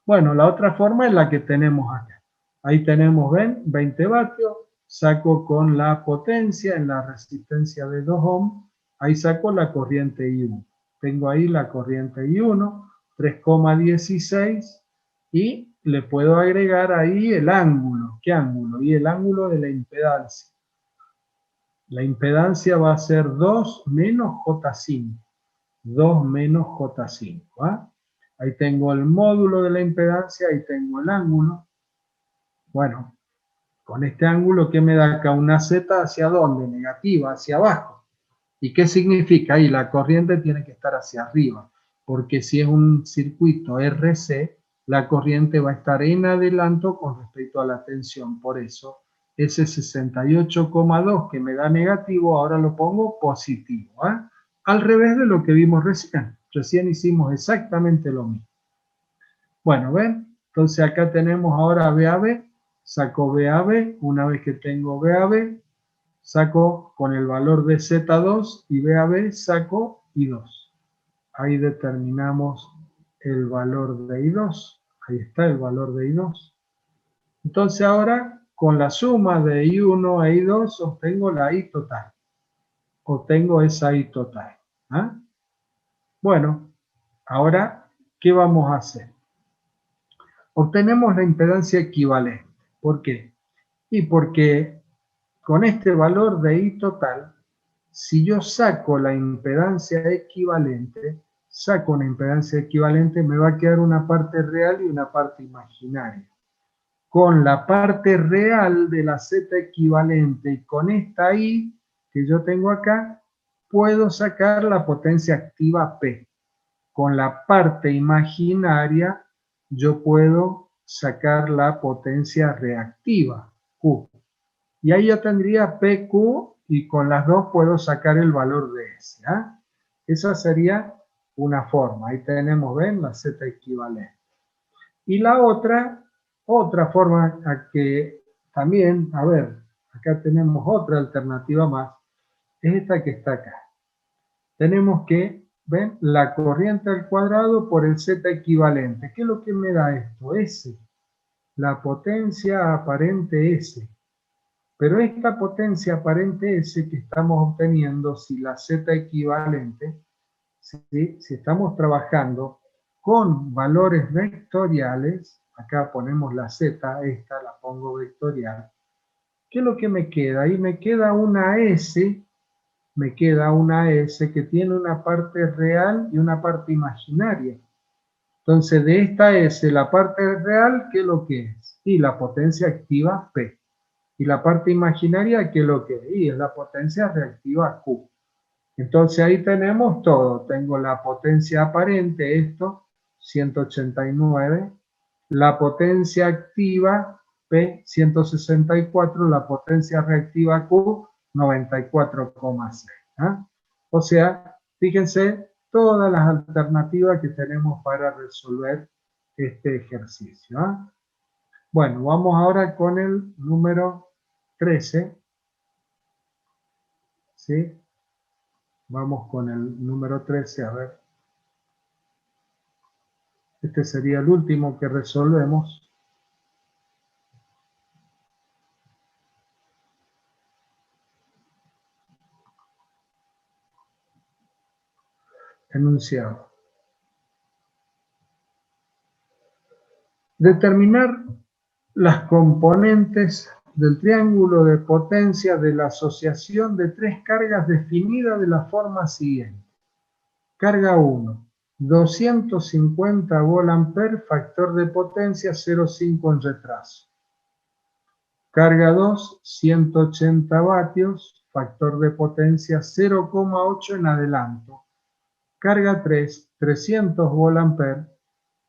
[SPEAKER 1] Bueno, la otra forma es la que tenemos acá. Ahí tenemos, ven, 20 vatios, saco con la potencia en la resistencia de 2 ohm, ahí saco la corriente I1. Tengo ahí la corriente I1, 3,16, y le puedo agregar ahí el ángulo. ¿Qué ángulo? Y el ángulo de la impedancia. La impedancia va a ser 2 menos J5. 2 menos J5. ¿Va? Ahí tengo el módulo de la impedancia, ahí tengo el ángulo. Bueno, con este ángulo, ¿qué me da acá? Una Z hacia dónde? Negativa, hacia abajo. ¿Y qué significa? Ahí la corriente tiene que estar hacia arriba, porque si es un circuito RC, la corriente va a estar en adelanto con respecto a la tensión. Por eso, ese 68,2 que me da negativo, ahora lo pongo positivo. ¿Eh? Al revés de lo que vimos recién. Recién hicimos exactamente lo mismo. Bueno, ¿ven? Entonces acá tenemos ahora BAB, saco BAB, una vez que tengo BAB, saco con el valor de Z2 y BAB saco I2. Ahí determinamos el valor de I2, ahí está el valor de I2. Entonces ahora con la suma de I1 e I2 obtengo la I total, obtengo esa I total. ¿Ah? Bueno, ahora, ¿qué vamos a hacer? Obtenemos la impedancia equivalente. ¿Por qué? Y porque con este valor de I total, si yo saco la impedancia equivalente, saco una impedancia equivalente, me va a quedar una parte real y una parte imaginaria. Con la parte real de la Z equivalente y con esta I que yo tengo acá, puedo sacar la potencia activa P. Con la parte imaginaria, yo puedo sacar la potencia reactiva, Q. Y ahí yo tendría PQ y con las dos puedo sacar el valor de S. ¿Ah? Esa sería una forma. Ahí tenemos, ¿ven? La Z equivalente. Y la otra forma a que también, a ver, acá tenemos otra alternativa más, es esta que está acá. Tenemos que, ¿ven? La corriente al cuadrado por el Z equivalente. ¿Qué es lo que me da esto? S. La potencia aparente S. Pero esta potencia aparente S que estamos obteniendo, si la Z equivalente, si estamos trabajando con valores vectoriales, acá ponemos la Z, esta la pongo vectorial, ¿qué es lo que me queda? Ahí me queda una S que tiene una parte real y una parte imaginaria. Entonces, de esta S, la parte real, ¿qué es lo que es? Y la potencia activa P. Y la parte imaginaria, ¿qué es lo que es? Y es la potencia reactiva Q. Entonces, ahí tenemos todo. Tengo la potencia aparente, esto, 189. La potencia activa, P, 164. La potencia reactiva Q, 94,6. ¿Ah? O sea, fíjense todas las alternativas que tenemos para resolver este ejercicio. ¿Ah? Bueno, vamos ahora con el número 13. ¿Sí? Vamos con el número 13, a ver. Este sería el último que resolvemos. Enunciado. Determinar las componentes del triángulo de potencia de la asociación de tres cargas definidas de la forma siguiente. Carga 1, 250 VA, factor de potencia 0,5 en retraso. Carga 2, 180 vatios, factor de potencia 0,8 en adelanto. Carga 3, 300 VA,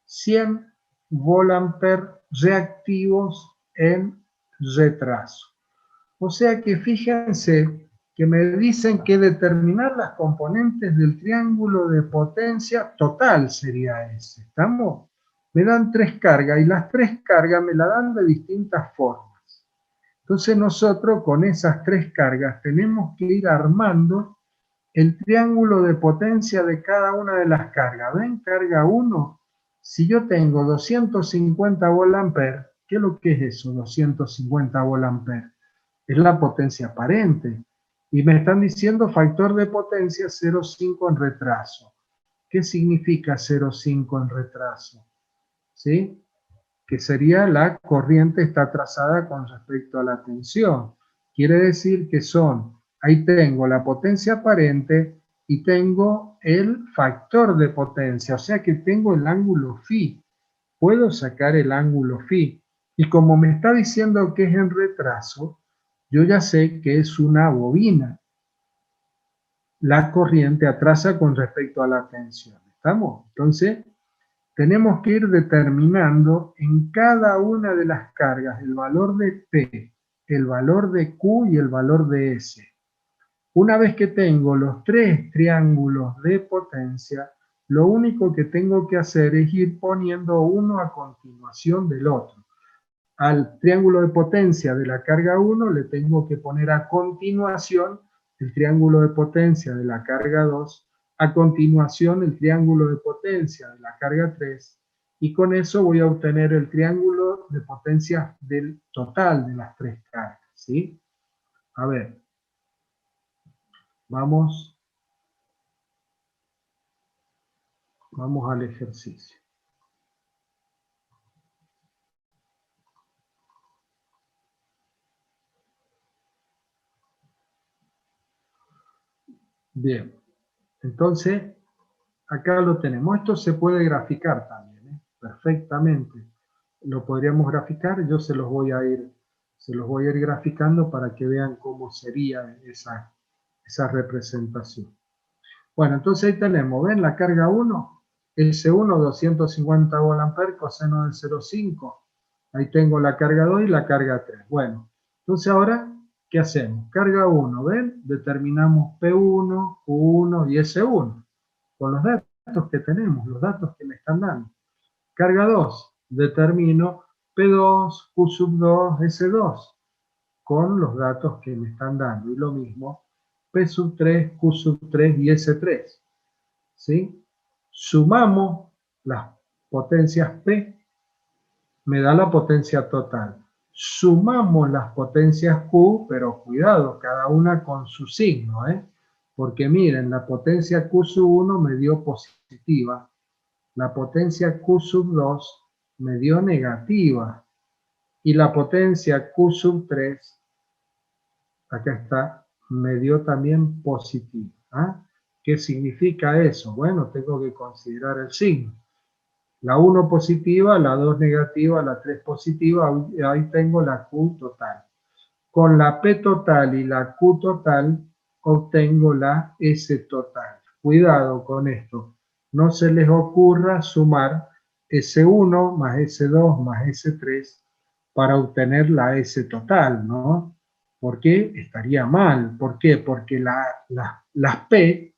[SPEAKER 1] 100 VA reactivos en retraso. O sea que fíjense que me dicen que determinar las componentes del triángulo de potencia total sería ese. ¿Estamos? Me dan tres cargas y las tres cargas me la dan de distintas formas. Entonces nosotros con esas tres cargas tenemos que ir armando el triángulo de potencia de cada una de las cargas. ¿Ven? Carga 1. Si yo tengo 250 VA, ¿qué es lo que es eso? 250 VA. Es la potencia aparente. Y me están diciendo factor de potencia 0,5 en retraso. ¿Qué significa 0,5 en retraso? ¿Sí? Que sería la corriente está atrasada con respecto a la tensión. Quiere decir que ahí tengo la potencia aparente y tengo el factor de potencia, o sea que tengo el ángulo φ. Puedo sacar el ángulo φ. Y como me está diciendo que es en retraso, yo ya sé que es una bobina. La corriente atrasa con respecto a la tensión. ¿Estamos? Entonces, tenemos que ir determinando en cada una de las cargas el valor de P, el valor de Q y el valor de S. Una vez que tengo los tres triángulos de potencia, Lo único que tengo que hacer es ir poniendo uno a continuación del otro. Al triángulo de potencia de la carga 1 le tengo que poner a continuación el triángulo de potencia de la carga 2, a continuación el triángulo de potencia de la carga 3, y con eso voy a obtener el triángulo de potencia del total de las tres cargas, ¿sí? A ver, vamos al ejercicio. Bien, entonces acá lo tenemos. Esto se puede graficar también, ¿eh? Perfectamente. Lo podríamos graficar, yo se los voy a ir graficando para que vean cómo sería esa representación. Bueno, entonces ahí tenemos, ¿ven? La carga 1, S1, 250 volt-ampere, coseno del 0,5. Ahí tengo la carga 2 y la carga 3. Bueno, entonces ahora, ¿qué hacemos? Carga 1, ¿ven? Determinamos P1, Q1 y S1 con los datos que tenemos, los datos que me están dando. Carga 2, determino P2, Q2, S2 con los datos que me están dando. Y lo mismo, P3, Q3 y S3. ¿Sí? Sumamos las potencias P, me da la potencia total. Sumamos las potencias Q, pero cuidado, cada una con su signo, ¿eh? Porque miren, la potencia Q1 me dio positiva, la potencia Q2 me dio negativa, y la potencia Q3, acá está, me dio también positiva. ¿Ah? ¿Qué significa eso? Bueno, tengo que considerar el signo. La 1 positiva, la 2 negativa, la 3 positiva, ahí tengo la Q total. Con la P total y la Q total, obtengo la S total. Cuidado con esto. No se les ocurra sumar S1 más S2 más S3 para obtener la S total, ¿no? Porque estaría mal. ¿Por qué? Porque las P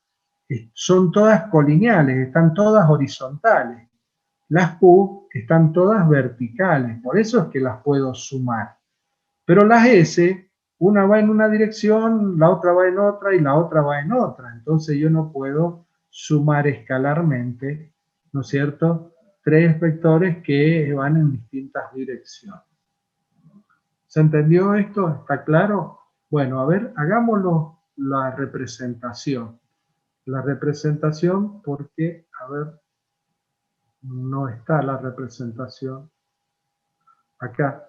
[SPEAKER 1] son todas colineales, están todas horizontales. Las Q están todas verticales, por eso es que las puedo sumar. Pero las S, una va en una dirección, la otra va en otra y la otra va en otra. Entonces yo no puedo sumar escalarmente, ¿no es cierto?, tres vectores que van en distintas direcciones. ¿Se entendió esto? ¿Está claro? Bueno, a ver, hagámoslo la representación. La representación porque, a ver, no está la representación. Acá.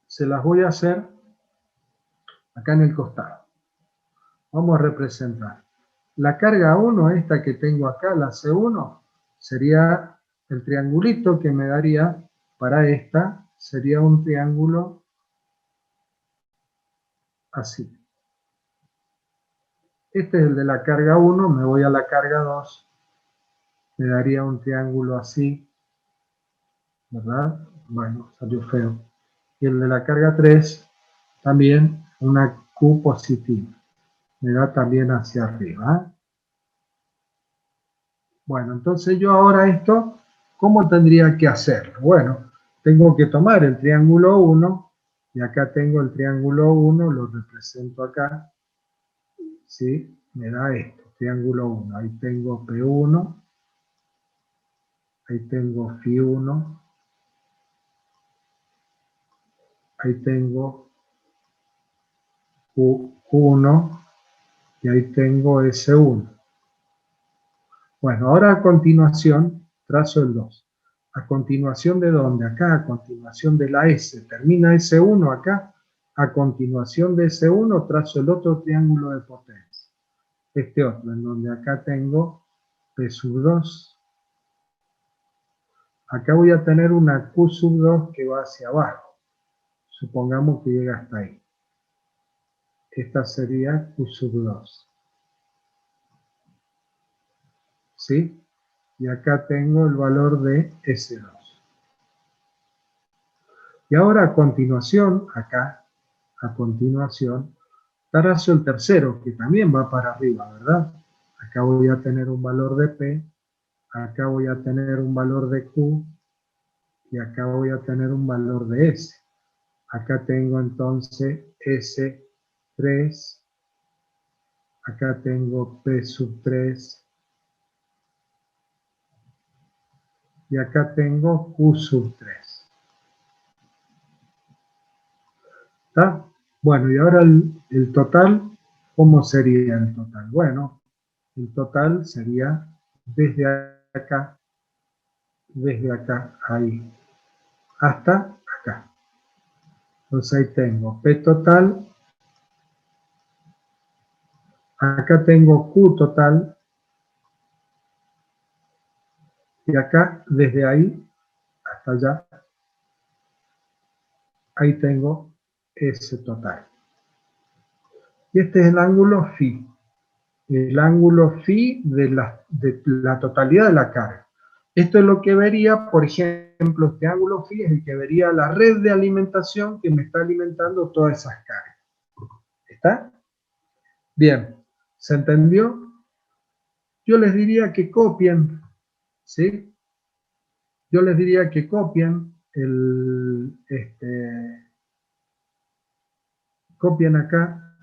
[SPEAKER 1] Se las voy a hacer acá en el costado. Vamos a representar. La carga 1, esta que tengo acá, la C1, sería el triangulito que me daría para esta, sería un triángulo así. Este es el de la carga 1, me voy a la carga 2, me daría un triángulo así, ¿verdad? Bueno, salió feo. Y el de la carga 3, también una Q positiva. Me da también hacia arriba. Bueno, entonces yo ahora esto, ¿cómo tendría que hacerlo? Bueno, tengo que tomar el triángulo 1, y acá tengo el triángulo 1, lo represento acá, ¿sí? Me da esto, triángulo 1. Ahí tengo P1, ahí tengo Φ1, ahí tengo Q1, y ahí tengo S1. Bueno, ahora a continuación trazo el 2. ¿A continuación de dónde? Acá, a continuación de la S. Termina S1 acá. A continuación de S1 trazo el otro triángulo de potencia. Este otro, en donde acá tengo P2. Acá voy a tener una Q2 que va hacia abajo. Supongamos que llega hasta ahí. Esta sería Q2. ¿Sí? Y acá tengo el valor de S2. Y ahora a continuación, acá, a continuación, trazo el tercero, que también va para arriba, ¿verdad? Acá voy a tener un valor de P, acá voy a tener un valor de Q, y acá voy a tener un valor de S. Acá tengo entonces S3, acá tengo P sub 3, y acá tengo Q sub 3. ¿Está? Bueno, y ahora el total, ¿cómo sería el total? Bueno, el total sería desde acá, ahí, hasta acá. Entonces ahí tengo P total, acá tengo Q total, y acá, desde ahí hasta allá, ahí tengo S total. Y este es el ángulo φ. El ángulo φ de la totalidad de la carga. Esto es lo que vería, por ejemplo, este ángulo φ es el que vería la red de alimentación que me está alimentando todas esas cargas. ¿Está? Bien, ¿se entendió? Yo les diría que copien, ¿sí? Yo les diría que copien copien acá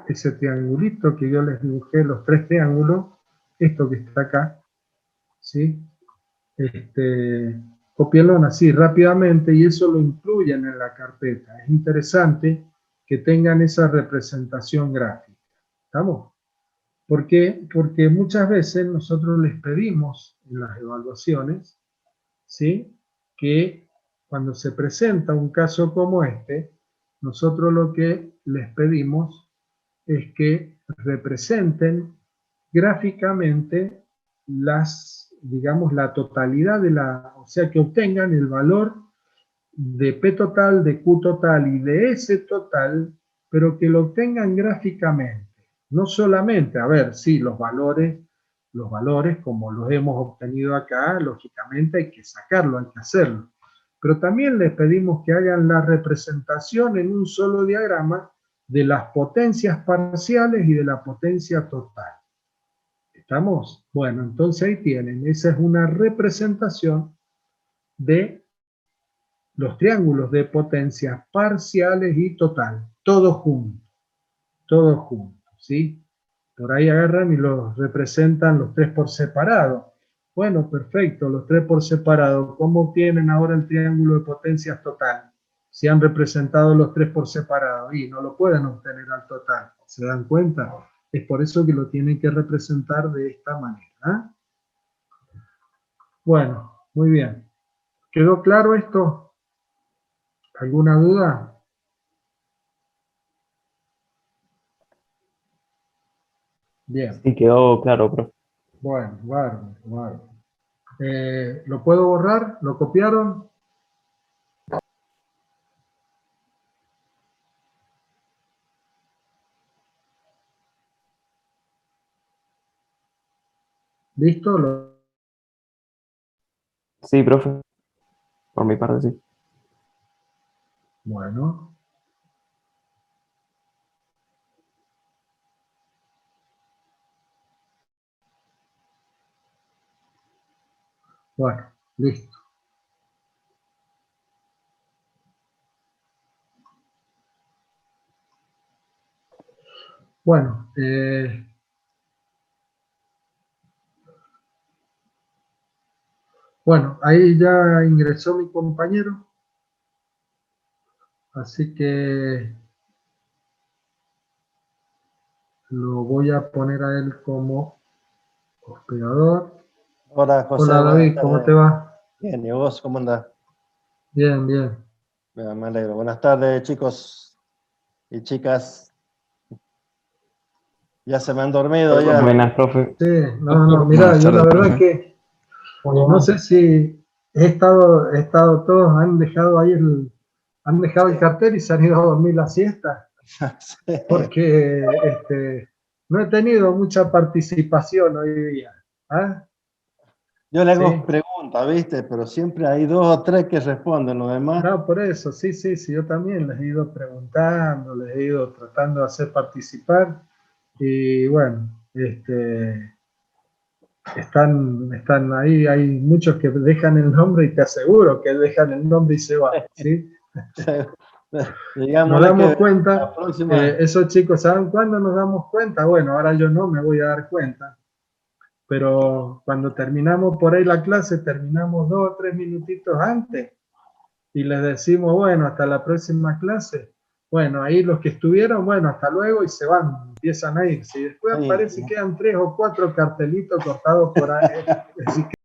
[SPEAKER 1] ese triangulito que yo les dibujé, los tres triángulos, esto que está acá, ¿sí? Copienlo así rápidamente y eso lo incluyen en la carpeta. Es interesante que tengan esa representación gráfica. ¿Estamos? ¿Por qué? Porque muchas veces nosotros les pedimos en las evaluaciones, ¿sí?, que cuando se presenta un caso como este, nosotros lo que les pedimos es que representen gráficamente digamos, la totalidad o sea, que obtengan el valor de P total, de Q total y de S total, pero que lo obtengan gráficamente. No solamente, a ver, sí, los valores como los hemos obtenido acá, lógicamente hay que sacarlo, hay que hacerlo. Pero también les pedimos que hagan la representación en un solo diagrama de las potencias parciales y de la potencia total. ¿Estamos? Bueno, entonces ahí tienen, esa es una representación de los triángulos de potencias parciales y total, todos juntos, ¿sí? Por ahí agarran y los representan los tres por separado. Bueno, perfecto, los tres por separado. ¿Cómo obtienen ahora el triángulo de potencias total? Si han representado los tres por separado y no lo pueden obtener al total. ¿Se dan cuenta? Es por eso que lo tienen que representar de esta manera. Bueno, muy bien. ¿Quedó claro esto? ¿Alguna duda? Bien.
[SPEAKER 6] Sí, quedó claro, profe.
[SPEAKER 1] Bueno, bárbaro. ¿Lo puedo borrar? ¿Lo copiaron? ¿Listo?
[SPEAKER 6] Sí, profe. Por mi parte, sí.
[SPEAKER 1] Bueno. Bueno, listo. Bueno, ahí ya ingresó mi compañero. Así que lo voy a poner a él como hospedador.
[SPEAKER 10] Hola, José.
[SPEAKER 1] Hola
[SPEAKER 10] Buenas
[SPEAKER 1] David, ¿cómo te
[SPEAKER 10] tardes.
[SPEAKER 1] va?
[SPEAKER 10] Bien, ¿y vos cómo andás?
[SPEAKER 1] Bien, bien.
[SPEAKER 10] Me alegro. Buenas tardes, chicos y chicas. Ya se me han dormido ya.
[SPEAKER 6] Buenas, profe.
[SPEAKER 1] Sí, no, mirá,
[SPEAKER 4] Buenas
[SPEAKER 1] yo la
[SPEAKER 4] tardes,
[SPEAKER 1] verdad
[SPEAKER 4] profe.
[SPEAKER 1] que no sé si he estado todos, han dejado el cartel y se han ido a dormir la siesta,
[SPEAKER 10] Sí.
[SPEAKER 1] porque no he tenido mucha participación hoy día. ¿Ah?
[SPEAKER 10] Yo le
[SPEAKER 1] Sí.
[SPEAKER 10] hago preguntas, ¿viste? Pero siempre hay dos o tres que responden, los demás.
[SPEAKER 1] No, por eso, sí, yo también les he ido preguntando, les he ido tratando de hacer participar, y bueno, están ahí, hay muchos que dejan el nombre y te aseguro que dejan el nombre y se van, ¿sí? Nos damos cuenta, esos chicos, ¿saben cuándo nos damos cuenta? Bueno, ahora yo no me voy a dar cuenta, pero cuando terminamos por ahí la clase, terminamos 2 o 3 minutitos antes y les decimos, bueno, hasta la próxima clase. Bueno, ahí los que estuvieron, bueno, hasta luego y se van, empiezan a irse. Y después aparece, quedan 3 o 4 cartelitos cortados por ahí.